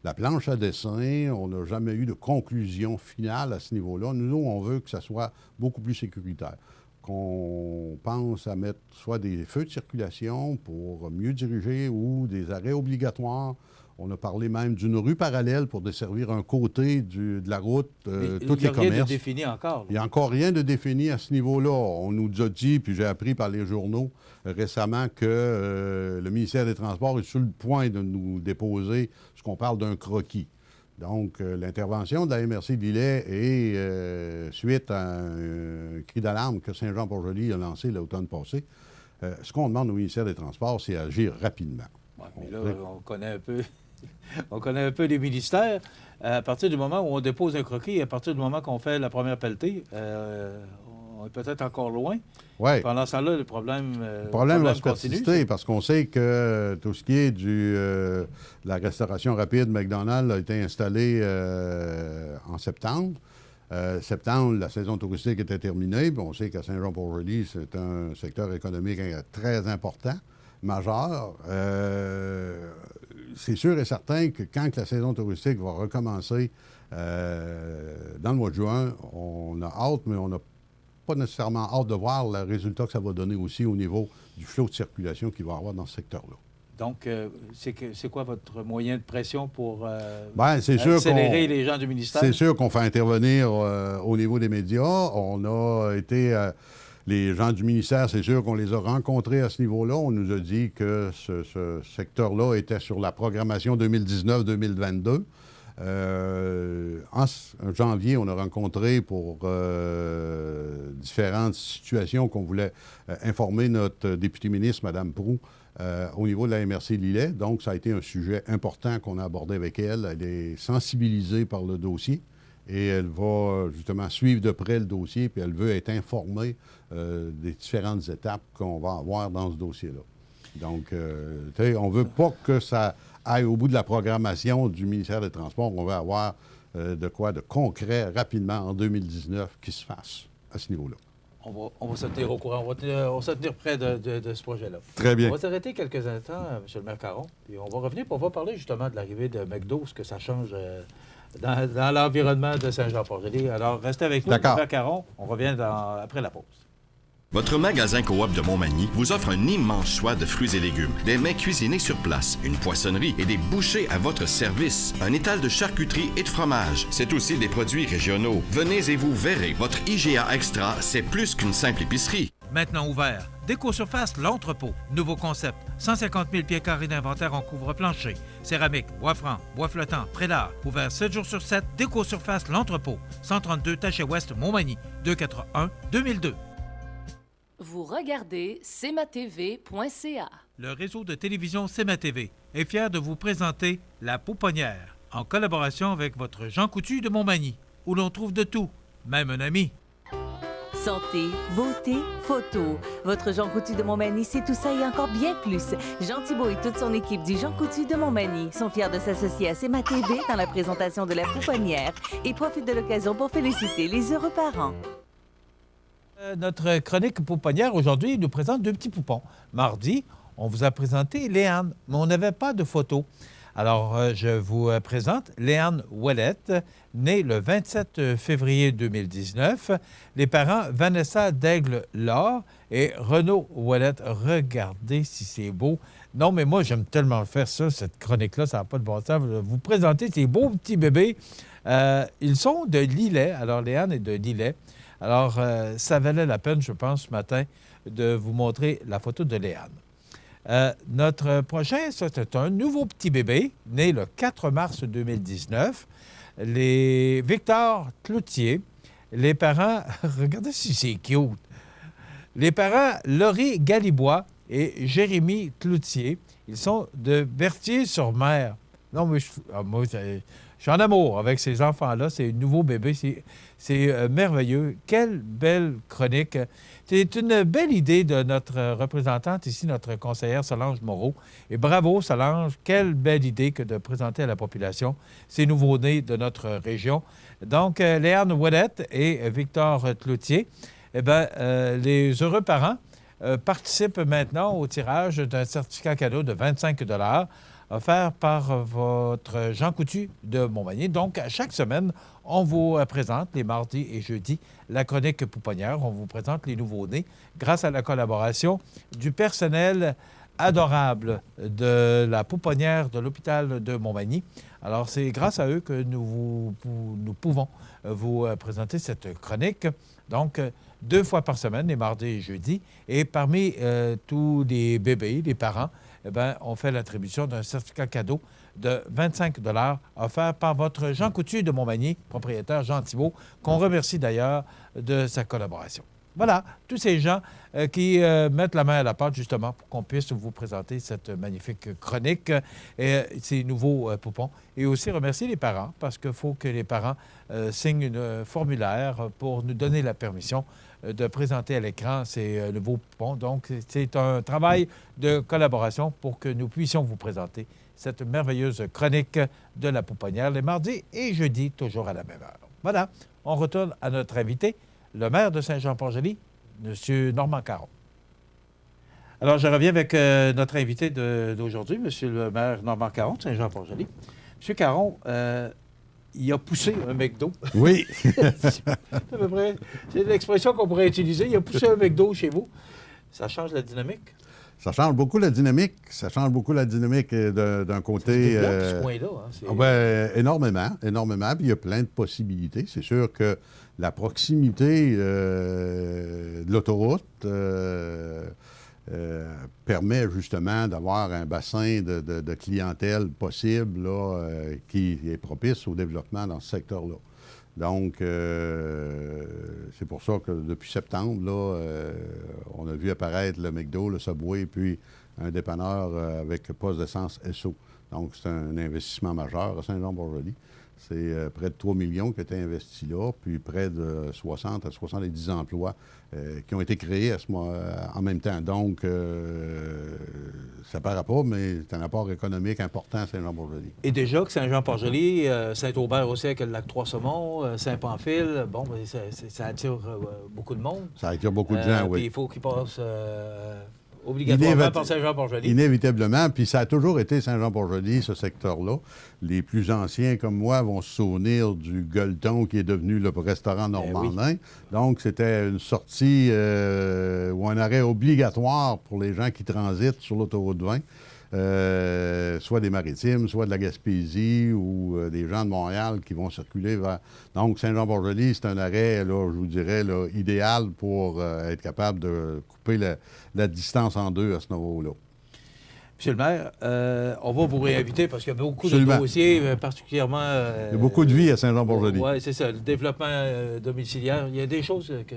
la planche à dessin. On n'a jamais eu de conclusion finale à ce niveau-là. Nous, on veut que ça soit beaucoup plus sécuritaire. Qu'on pense à mettre soit des feux de circulation pour mieux diriger ou des arrêts obligatoires. On a parlé même d'une rue parallèle pour desservir un côté de la route, tous les commerces. Il n'y a rien de défini encore. Il n'y a encore rien de défini à ce niveau-là. On nous a dit, puis j'ai appris par les journaux récemment, que le ministère des Transports est sur le point de nous déposer ce qu'on parle d'un croquis. Donc, l'intervention de la MRC de Lillette est suite à un cri d'alarme que Saint-Jean-Port-Joli a lancé l'automne passé. Ce qu'on demande au ministère des Transports, c'est agir rapidement. Ouais, mais là, on connaît un peu... On connaît un peu les ministères. À partir du moment où on dépose un croquis, à partir du moment qu'on fait la première pelletée, On est peut-être encore loin. Oui. Pendant ce temps-là, le problème va se persister parce qu'on sait que tout ce qui est la restauration rapide McDonald's a été installé en septembre. Septembre, la saison touristique était terminée. Puis on sait qu'à Saint-Jean-Port-Joli, c'est un secteur économique très important, majeur. C'est sûr et certain que quand la saison touristique va recommencer dans le mois de juin, on a hâte, mais on n'a pas nécessairement hâte de voir le résultat que ça va donner aussi au niveau du flot de circulation qu'il va y avoir dans ce secteur-là. Donc, c'est quoi votre moyen de pression pour accélérer les gens du ministère? C'est sûr qu'on fait intervenir au niveau des médias. On a été... les gens du ministère, c'est sûr qu'on les a rencontrés à ce niveau-là. On nous a dit que ce secteur-là était sur la programmation 2019-2022. En janvier, on a rencontré pour différentes situations qu'on voulait informer notre députée ministre, Mme Proulx, au niveau de la MRC Lillet. Donc, ça a été un sujet important qu'on a abordé avec elle. Elle est sensibilisée par le dossier et elle va justement suivre de près le dossier, puis elle veut être informée des différentes étapes qu'on va avoir dans ce dossier-là. Donc, on ne veut pas que ça aille au bout de la programmation du ministère des Transports. On veut avoir de quoi de concret rapidement en 2019 qui se fasse à ce niveau-là. On va se tenir au courant. On va se tenir près de ce projet-là. Très bien. On va s'arrêter quelques instants, M. le maire Caron, puis on va revenir pour parler justement de l'arrivée de McDo, ce que ça change dans l'environnement de Saint-Jean-Port-Joli. Alors, restez avec nous, M. le maire Caron. On revient après la pause. Votre magasin Coop de Montmagny vous offre un immense choix de fruits et légumes, des mets cuisinés sur place, une poissonnerie et des bouchers à votre service, un étal de charcuterie et de fromage. C'est aussi des produits régionaux. Venez et vous verrez, votre IGA Extra, c'est plus qu'une simple épicerie. Maintenant ouvert, Déco-Surface L'Entrepôt. Nouveau concept, 150 000 pieds carrés d'inventaire en couvre-plancher. Céramique, bois franc, bois flottant, prélat. Ouvert 7 jours sur 7, Déco-Surface L'Entrepôt. 132 Taché-Ouest, Montmagny. 281-2002. Vous regardez cmatv.ca. Le réseau de télévision CMA TV est fier de vous présenter La Pouponnière, en collaboration avec votre Jean Coutu de Montmagny, où l'on trouve de tout, même un ami. Santé, beauté, photo. Votre Jean Coutu de Montmagny, c'est tout ça et encore bien plus. Jean Thibault et toute son équipe du Jean Coutu de Montmagny sont fiers de s'associer à CMA TV dans la présentation de La Pouponnière et profitent de l'occasion pour féliciter les heureux parents. Notre chronique pouponnière aujourd'hui nous présente deux petits poupons. Mardi, on vous a présenté Léane, mais on n'avait pas de photo. Alors, je vous présente Léane Ouellette, née le 27 février 2019. Les parents, Vanessa Daigle-Laure et Renaud Ouellette. Regardez si c'est beau. Non, mais moi, j'aime tellement faire ça, cette chronique-là, ça n'a pas de bon sens. Vous présenter ces beaux petits bébés. Ils sont de Lillet. Alors, Léane est de Lillet. Alors, ça valait la peine, je pense, ce matin, de vous montrer la photo de Léane. Notre prochain, ça, c'est un nouveau petit bébé, né le 4 mars 2019. Les Victor Cloutier, les parents, regardez si c'est cute. Les parents, Laurie Galibois et Jérémy Cloutier, ils sont de Berthier-sur-Mer. Non, mais moi, je suis en amour avec ces enfants-là. C'est un nouveau bébé. C'est merveilleux. Quelle belle chronique. C'est une belle idée de notre représentante ici, notre conseillère Solange Moreau. Et bravo, Solange. Quelle belle idée que de présenter à la population ces nouveaux-nés de notre région. Donc, Léane Ouellette et Victor Cloutier, eh bien, les heureux parents participent maintenant au tirage d'un certificat cadeau de 25 $ offert par votre Jean Coutu de Montmagny. Donc, à chaque semaine, on vous présente, les mardis et jeudis, la chronique pouponnière. On vous présente les nouveaux-nés grâce à la collaboration du personnel adorable de la pouponnière de l'hôpital de Montmagny. Alors, c'est grâce à eux que nous pouvons vous présenter cette chronique. Donc, 2 fois par semaine, les mardis et jeudis. Et parmi tous les bébés, les parents, eh bien, on fait l'attribution d'un certificat cadeau de 25 $ offert par votre Jean Coutu de Montmagny, propriétaire Jean Thibault, qu'on remercie d'ailleurs de sa collaboration. Voilà, tous ces gens qui mettent la main à la pâte, justement, pour qu'on puisse vous présenter cette magnifique chronique et ces nouveaux poupons. Et aussi remercier les parents, parce qu'il faut que les parents signent un formulaire pour nous donner la permission de présenter à l'écran ces nouveaux poupons. Donc, c'est un travail de collaboration pour que nous puissions vous présenter cette merveilleuse chronique de la pouponnière les mardis et jeudis, toujours à la même heure. Voilà, on retourne à notre invité, le maire de Saint-Jean-Port-Joli, M. Normand Caron. Alors, je reviens avec notre invité d'aujourd'hui, M. le maire Normand Caron de Saint-Jean-Port-Joli. M. Caron, il a poussé un McDo. Oui. C'est à peu près, c'est l'expression qu'on pourrait utiliser. Il a poussé un McDo chez vous. Ça change la dynamique? Ça change beaucoup la dynamique. Ça change beaucoup la dynamique d'un côté. Ce coin-là. Énormément. Puis il y a plein de possibilités. C'est sûr que la proximité de l'autoroute permet justement d'avoir un bassin de clientèle possible là, qui est propice au développement dans ce secteur-là. Donc, c'est pour ça que depuis septembre, là, on a vu apparaître le McDo, le Subway, puis un dépanneur avec poste d'essence SO. Donc, c'est un investissement majeur à Saint-Jean-Port-Joli. C'est près de 3 millions qui ont été investis là, puis près de 60 à 70 emplois qui ont été créés en même temps. Donc, ça ne paraît pas, mais c'est un apport économique important à Saint-Jean-Port-Joli. Et déjà que Saint-Jean-Port-Joli, Saint-Aubert aussi avec le lac Trois-Saumons, Saint-Pamphile, bon, ça attire beaucoup de monde. Ça attire beaucoup de gens, oui. Puis il faut qu'ils passent obligatoirement par Saint-Jean-Port-Joli. Inévitablement, puis ça a toujours été Saint-Jean-Port-Joli, ce secteur-là. Les plus anciens comme moi vont se souvenir du Gueuleton qui est devenu le restaurant normandin. Oui. Donc, c'était une sortie ou un arrêt obligatoire pour les gens qui transitent sur l'autoroute 20. Soit des Maritimes, soit de la Gaspésie ou des gens de Montréal qui vont circuler vers... Donc, Saint-Jean-Port-Joli, c'est un arrêt, là, je vous dirais, là, idéal pour être capable de couper la distance en deux à ce niveau-là. Monsieur le maire, on va vous réinviter parce qu'il y a beaucoup de dossiers, particulièrement... il y a beaucoup de vie à Saint-Jean-Port-Joli. Oui, c'est ça, le développement domiciliaire. Il y a des choses avec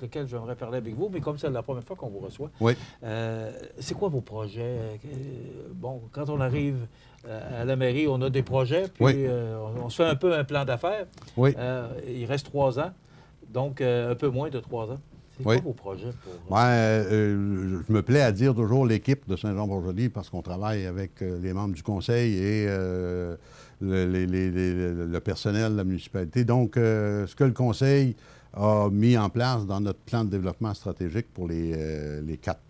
lesquelles j'aimerais parler avec vous, mais comme c'est la première fois qu'on vous reçoit, oui. C'est quoi vos projets? Bon, quand on arrive à la mairie, on a des projets, puis oui. On se fait un peu un plan d'affaires. Oui. Il reste 3 ans, donc un peu moins de 3 ans. C'est quoi vos projets? Je me plais à dire toujours l'équipe de Saint-Jean-Port-Joli parce qu'on travaille avec les membres du conseil et le personnel de la municipalité. Donc, ce que le conseil a mis en place dans notre plan de développement stratégique pour les 4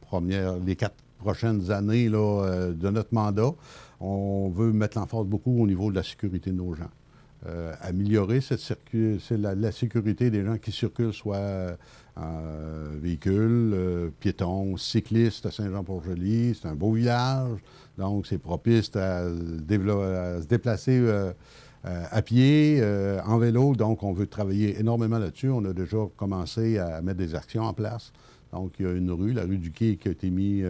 prochaines années là, de notre mandat, on veut mettre l'emphase beaucoup au niveau de la sécurité de nos gens. Améliorer la sécurité des gens qui circulent, soit véhicules, piétons, cyclistes à Saint-Jean-Port-Joli. C'est un beau village, donc c'est propice à se déplacer à pied, en vélo. Donc, on veut travailler énormément là-dessus. On a déjà commencé à mettre des actions en place. Donc, il y a une rue, la rue du Quai, qui a été mise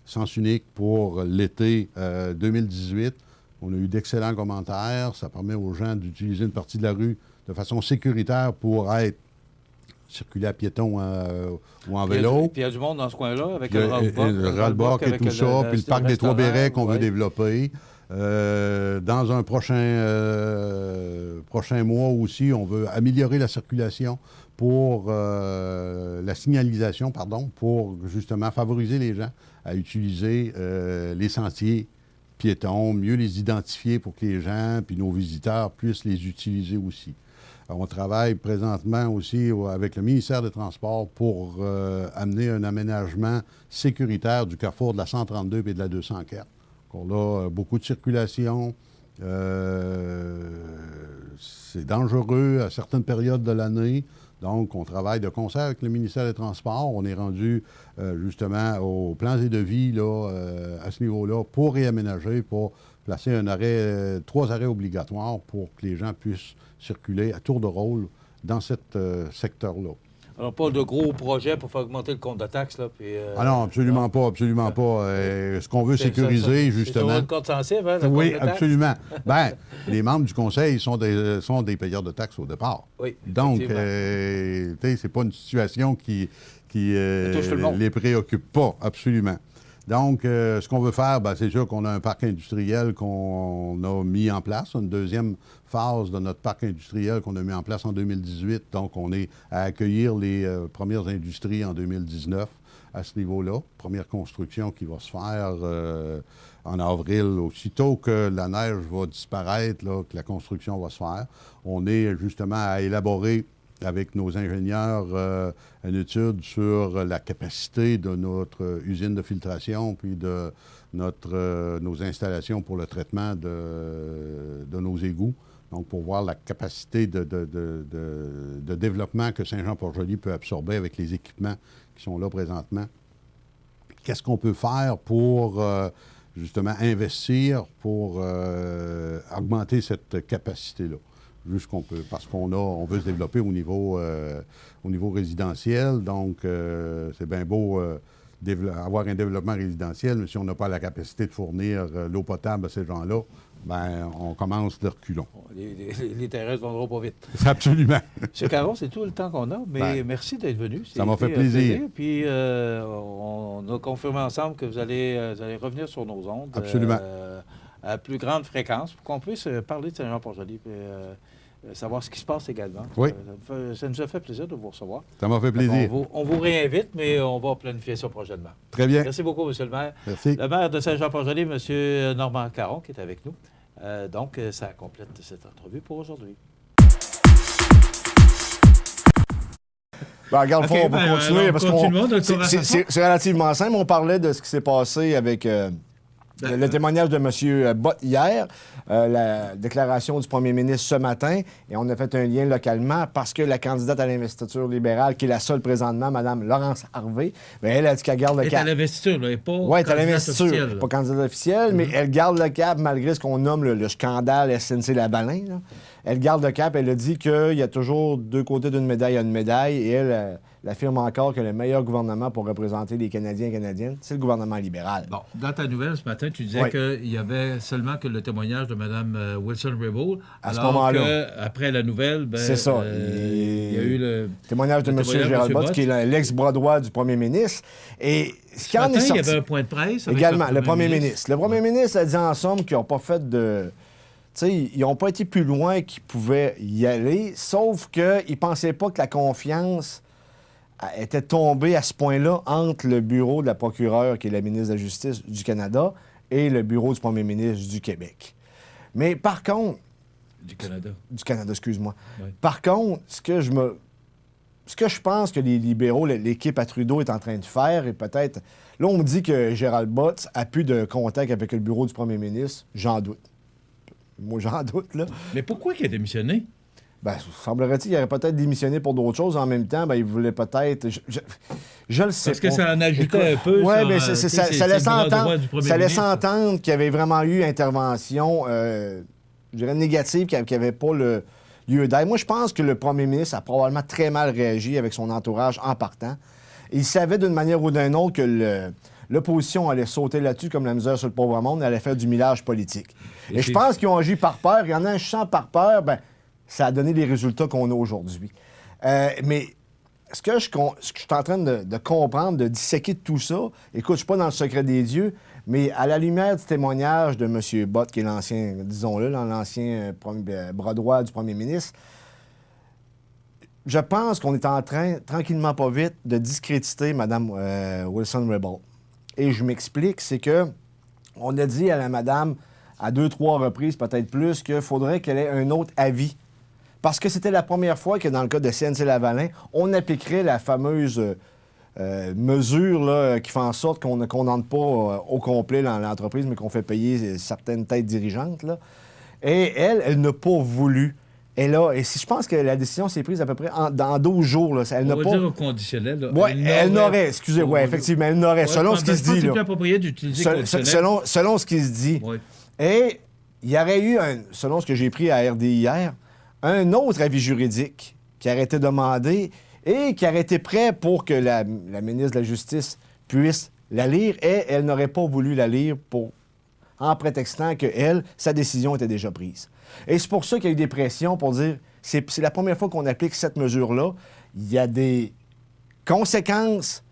sens unique pour l'été 2018. On a eu d'excellents commentaires. Ça permet aux gens d'utiliser une partie de la rue de façon sécuritaire pour circuler à piéton ou en vélo. Puis il y a du monde dans ce coin-là avec le Ralbock et tout ça, puis le parc des Trois-Bérets qu'on veut développer. Dans un prochain mois aussi, on veut améliorer la circulation pour la signalisation, pour justement favoriser les gens à utiliser les sentiers piétons, mieux les identifier pour que les gens puis nos visiteurs puissent les utiliser aussi. On travaille présentement aussi avec le ministère des Transports pour amener un aménagement sécuritaire du carrefour de la 132 et de la 204. On a beaucoup de circulation. C'est dangereux à certaines périodes de l'année. Donc, on travaille de concert avec le ministère des Transports. On est rendu justement aux plans et devis là, à ce niveau-là pour réaménager, pour placer 3 arrêts obligatoires pour que les gens puissent circuler à tour de rôle dans ce secteur-là. Alors, pas de gros projets pour faire augmenter le compte de taxes, là. Puis, Ah non, absolument pas, absolument pas. Ce qu'on veut sécuriser, justement... C'est toujours une corde sensible, hein, le Oui, compte de taxes? absolument. Bien, les membres du conseil sont des payeurs de taxes au départ. Oui, donc, tu sais, c'est pas une situation qui les préoccupe pas, absolument. Donc, ce qu'on veut faire, c'est sûr qu'on a un parc industriel qu'on a mis en place, une deuxième phase de notre parc industriel qu'on a mis en place en 2018. Donc, on est à accueillir les premières industries en 2019 à ce niveau-là. Première construction qui va se faire en avril. Aussitôt que la neige va disparaître, là, que la construction va se faire, on est justement à élaborer avec nos ingénieurs une étude sur la capacité de notre usine de filtration puis de nos installations pour le traitement de nos égouts. Donc, pour voir la capacité de développement que Saint-Jean-Port-Joli peut absorber avec les équipements qui sont là présentement. Qu'est-ce qu'on peut faire pour, justement, investir pour augmenter cette capacité-là? Juste qu'on peut, parce on veut se développer au niveau résidentiel. Donc, c'est bien beau avoir un développement résidentiel, mais si on n'a pas la capacité de fournir l'eau potable à ces gens-là, bien, on commence de reculons. Les terrains ne vendront pas vite. Absolument. M. Caron, c'est tout le temps qu'on a, mais merci d'être venu. Ça m'a fait plaisir. Puis, on a confirmé ensemble que vous allez revenir sur nos ondes. Absolument. À plus grande fréquence pour qu'on puisse parler de Saint-Jean-Port-Joli et savoir ce qui se passe également. Oui. Ça nous a fait plaisir de vous recevoir. Ça m'a fait plaisir. On vous réinvite, mais on va planifier ça prochainement. Très bien. Merci beaucoup, M. le maire. Merci. Le maire de Saint-Jean-Port-Joli, M. Normand Caron, qui est avec nous. Donc, ça complète cette entrevue pour aujourd'hui. Regarde, on va continuer parce que c'est relativement simple. On parlait de ce qui s'est passé avec le témoignage de M. Bott hier, la déclaration du premier ministre ce matin, et on a fait un lien localement parce que la candidate à l'investiture libérale, qui est la seule présentement, Mme Laurence Harvey, bien, elle a dit qu'elle garde le cap. Elle est à l'investiture, elle n'est pas candidate officielle. Pas candidate officielle, mais elle garde le cap malgré ce qu'on nomme le scandale SNC-Lavalin. Là. Elle garde le cap, elle a dit qu'il y a toujours deux côtés d'une médaille à une médaille, et elle affirme encore que le meilleur gouvernement pour représenter les Canadiens et Canadiennes, c'est le gouvernement libéral. Bon, dans ta nouvelle ce matin, tu disais qu'il y avait seulement que le témoignage de Mme Wilson-Raybould. À ce moment-là. Après la nouvelle, c'est ça. Il y a eu le témoignage de M. Gérald Bott, qui est l'ex-bras droit du premier ministre. Et ce matin, il y avait un point de presse. Également, le premier ministre. Le premier ministre a dit en somme qu'ils n'ont pas fait de... Tu sais, ils n'ont pas été plus loin qu'ils pouvaient y aller, sauf qu'ils ne pensaient pas que la confiance était tombée à ce point-là entre le bureau de la procureure, qui est la ministre de la Justice du Canada, et le bureau du premier ministre du Québec. Mais par contre... Du Canada. Du Canada, excuse-moi. Oui. Par contre, ce que je pense que les libéraux, l'équipe à Trudeau est en train de faire, et peut-être... Là, on me dit que Gérald Bott a plus de contact avec le bureau du premier ministre. J'en doute. Moi, j'en doute, là. Mais pourquoi il a démissionné? Bien, semblerait-il qu'il aurait peut-être démissionné pour d'autres choses. En même temps, bien, il voulait peut-être... Je le sais pas. Parce que ça en ajoutait un peu. Oui, bien, ça laisse entendre qu'il y avait vraiment eu intervention, je dirais, négative, qu'il n'y avait pas le lieu d'être. Moi, je pense que le premier ministre a probablement très mal réagi avec son entourage en partant. Il savait d'une manière ou d'une autre que l'opposition allait sauter là-dessus comme la misère sur le pauvre monde, elle allait faire du millage politique. Et je pense qu'ils ont agi par peur. Il y en a un chant par peur, bien, ça a donné les résultats qu'on a aujourd'hui. Mais ce que je suis en train de comprendre, de disséquer tout ça, écoute, je ne suis pas dans le secret des dieux, mais à la lumière du témoignage de M. Bott, qui est l'ancien, disons-le, l'ancien bras droit du premier ministre, je pense qu'on est en train, tranquillement pas vite, de discréditer Mme Wilson-Raybould. Et je m'explique, c'est que on a dit à la madame, à 2-3 reprises, peut-être plus, qu'il faudrait qu'elle ait un autre avis. Parce que c'était la première fois que, dans le cas de CNC-Lavalin, on appliquerait la fameuse mesure là, qui fait en sorte qu'on ne condamne pas au complet l'entreprise, mais qu'on fait payer certaines têtes dirigeantes. Là. Et elle n'a pas voulu. Et je pense que la décision s'est prise à peu près dans 12 jours. Là. Elle on va dire au conditionnel. Oui, elle n'aurait, excusez, oui, effectivement, elle n'aurait, selon ce qui se dit. C'est plus approprié d'utiliser conditionnel. Selon ce qui se dit. Oui. Et il y aurait eu, selon ce que j'ai pris à RD hier, un autre avis juridique qui aurait été demandé et qui aurait été prêt pour que la ministre de la Justice puisse la lire, et elle n'aurait pas voulu la lire en prétextant que elle, sa décision était déjà prise. Et c'est pour ça qu'il y a eu des pressions pour dire c'est la première fois qu'on applique cette mesure-là. Il y a des conséquences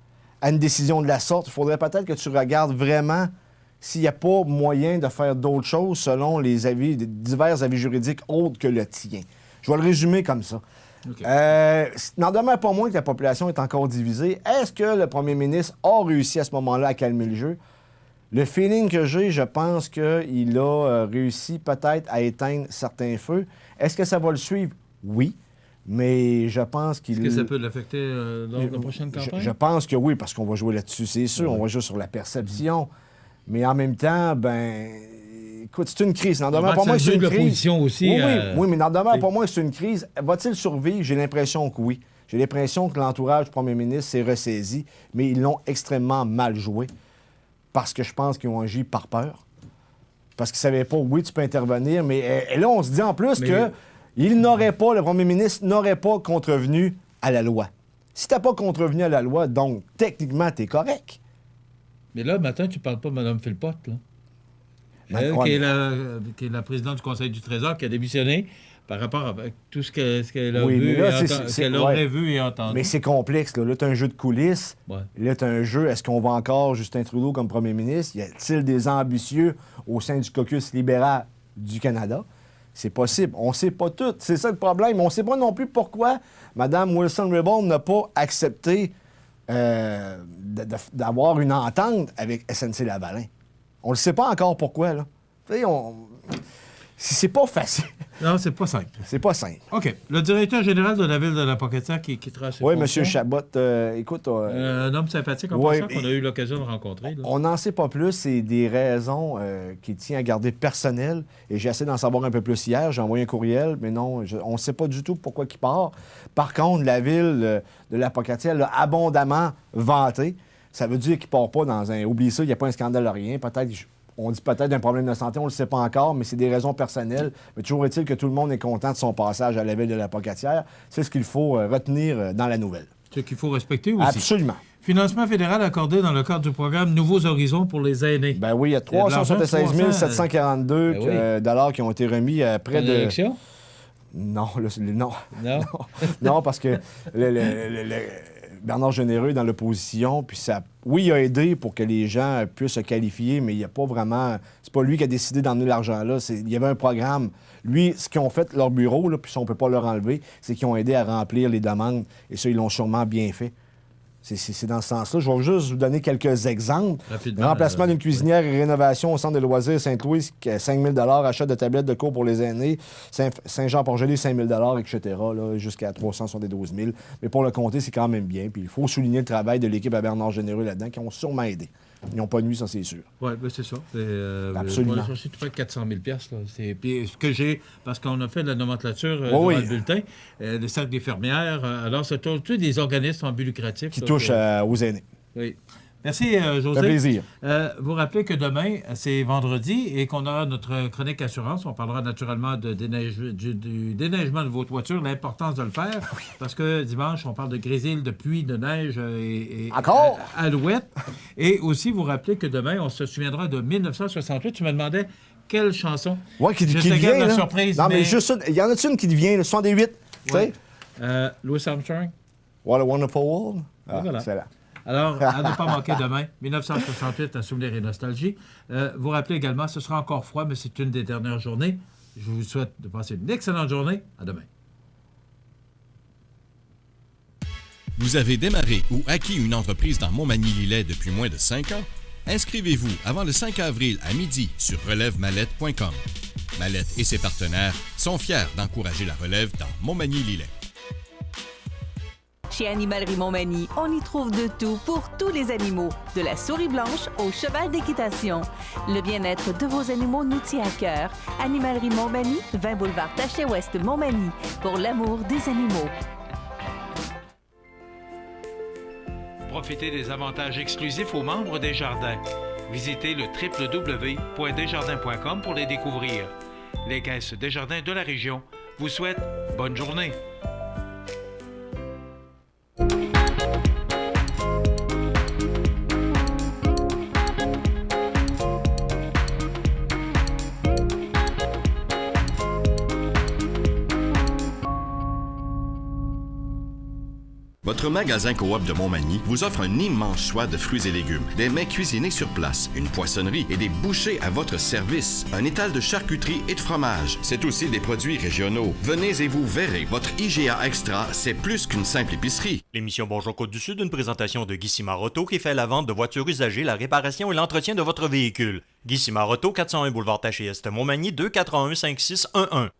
à une décision de la sorte. Il faudrait peut-être que tu regardes vraiment s'il n'y a pas moyen de faire d'autres choses selon les divers avis juridiques autres que le tien. Je vais le résumer comme ça. Okay. N'en demeure pas moins que la population est encore divisée. Est-ce que le premier ministre a réussi à ce moment-là à calmer le jeu? Le feeling que j'ai, je pense qu'il a réussi peut-être à éteindre certains feux. Est-ce que ça va le suivre? Oui. Mais je pense qu'il... Est-ce que ça peut l'affecter lors de la prochaine campagne? Je pense que oui, parce qu'on va jouer là-dessus, c'est sûr. On va jouer sur la perception. Mais en même temps, écoute, c'est une crise. N'en demeure pas moins que c'est une crise. L'opposition aussi. Oui, mais n'en demeure pas moins que c'est une crise. Va-t-il survivre? J'ai l'impression que oui. J'ai l'impression que l'entourage du premier ministre s'est ressaisi, mais ils l'ont extrêmement mal joué. Parce que je pense qu'ils ont agi par peur. Parce qu'ils ne savaient pas, oui, tu peux intervenir, mais et là, on se dit en plus que le premier ministre n'aurait pas contrevenu à la loi. Si tu n'as pas contrevenu à la loi, donc, techniquement, tu es correct. Mais là, matin, tu ne parles pas de Mme Philpott, là. Elle, qui est la présidente du Conseil du Trésor, qui a démissionné par rapport à tout ce qu'elle a vu qu'elle aurait vu et entendu. Mais c'est complexe. Là, tu as un jeu de coulisses. Ouais. Là, tu as un jeu. Est-ce qu'on va encore Justin Trudeau comme premier ministre? Y a-t-il des ambitieux au sein du caucus libéral du Canada? C'est possible. On ne sait pas tout. C'est ça le problème. On ne sait pas non plus pourquoi Mme Wilson-Raybould n'a pas accepté d'avoir une entente avec SNC-Lavalin. On ne le sait pas encore pourquoi, là. Tu sais, c'est pas facile. Non, c'est pas simple. C'est pas simple. OK. Le directeur général de la ville de la Pocatière qui quittera ses fonctions. Oui, M. Chabot, écoute... un homme sympathique en passant qu'on a eu l'occasion de rencontrer. Là. On n'en sait pas plus. C'est des raisons qu'il tient à garder personnelles. Et j'ai essayé d'en savoir un peu plus hier. J'ai envoyé un courriel, mais non, on ne sait pas du tout pourquoi il part. Par contre, la ville de la Pocatière l'a abondamment vanté. Ça veut dire qu'il ne part pas dans un... Oublie ça, il n'y a pas un scandale à rien. Peut-être... On dit peut-être d'un problème de santé, on ne le sait pas encore, mais c'est des raisons personnelles. Mais toujours est-il que tout le monde est content de son passage à la ville de la Pocatière. C'est ce qu'il faut retenir dans la nouvelle. Ce qu'il faut respecter aussi. Absolument. Financement fédéral accordé dans le cadre du programme Nouveaux Horizons pour les aînés. Ben oui, il y a 376 742 dollars qui ont été remis après de... L'élection? Non, non, parce que Bernard Généreux est dans l'opposition, puis ça, oui, il a aidé pour que les gens puissent se qualifier, mais il n'y a pas vraiment... C'est pas lui qui a décidé d'emmener l'argent là. Il y avait un programme. Lui, ce qu'ils ont fait, leur bureau, là, puis ça, on ne peut pas leur enlever, c'est qu'ils ont aidé à remplir les demandes, et ça, ils l'ont sûrement bien fait. C'est dans ce sens-là. Je vais juste vous donner quelques exemples. Remplacement d'une cuisinière et rénovation au centre de loisirs Sainte-Louise, 5 000 achat de tablettes de cours pour les aînés, Saint-Jean-Port-Gelée, 5 000 etc., là, jusqu'à 372 000. Mais pour le compter, c'est quand même bien. Puis il faut souligner le travail de l'équipe à Bernard Généreux là-dedans, qui ont sûrement aidé. Ils n'ont pas nuit, ça, c'est sûr. Oui, ben c'est ça. Absolument. On va chercher tout près de 400 000 là. Puis ce que j'ai, parce qu'on a fait de la nomenclature dans le bulletin, le Cercle des fermières, alors c'est tous des organismes en but lucratif. Qui touchent aux aînés. Oui. Merci, José. Ça fait plaisir. Vous rappelez que demain, c'est vendredi et qu'on aura notre chronique assurance. On parlera naturellement du déneigement de vos toitures, l'importance de le faire. Oui. Parce que dimanche, on parle de grésil, de pluie, de neige et alouette. Et aussi, vous rappelez que demain, on se souviendra de 1968. Tu me demandais quelle chanson? Oui, qui vient, la surprise. Non, mais juste il y en a une qui vient, le 68, tu sais? Louis Armstrong. What a Wonderful World. Voilà. C'est là. Alors, à ne pas manquer demain, 1968, un souvenir et nostalgie. Vous rappelez également, ce sera encore froid, mais c'est une des dernières journées. Je vous souhaite de passer une excellente journée. À demain. Vous avez démarré ou acquis une entreprise dans Montmagny-Lillet depuis moins de 5 ans? Inscrivez-vous avant le 5 avril à midi sur relèvemalette.com. Mallette et ses partenaires sont fiers d'encourager la relève dans Montmagny-Lillet. Chez Animalerie Montmagny, on y trouve de tout pour tous les animaux, de la souris blanche au cheval d'équitation. Le bien-être de vos animaux nous tient à cœur. Animalerie Montmagny, 20 boulevard Taché-Ouest Montmagny, pour l'amour des animaux. Profitez des avantages exclusifs aux membres des Jardins. Visitez le www.desjardins.com pour les découvrir. Les caisses Desjardins de la région vous souhaitent bonne journée. Votre magasin Coop de Montmagny vous offre un immense choix de fruits et légumes, des mets cuisinés sur place, une poissonnerie et des bouchers à votre service, un étal de charcuterie et de fromage. C'est aussi des produits régionaux. Venez et vous verrez, votre IGA Extra, c'est plus qu'une simple épicerie. L'émission Bonjour Côte-du-Sud, une présentation de Guy Simard Auto qui fait la vente de voitures usagées, la réparation et l'entretien de votre véhicule. Guy Simard Auto, 401 boulevard Taché-Est, Montmagny, 281-5611.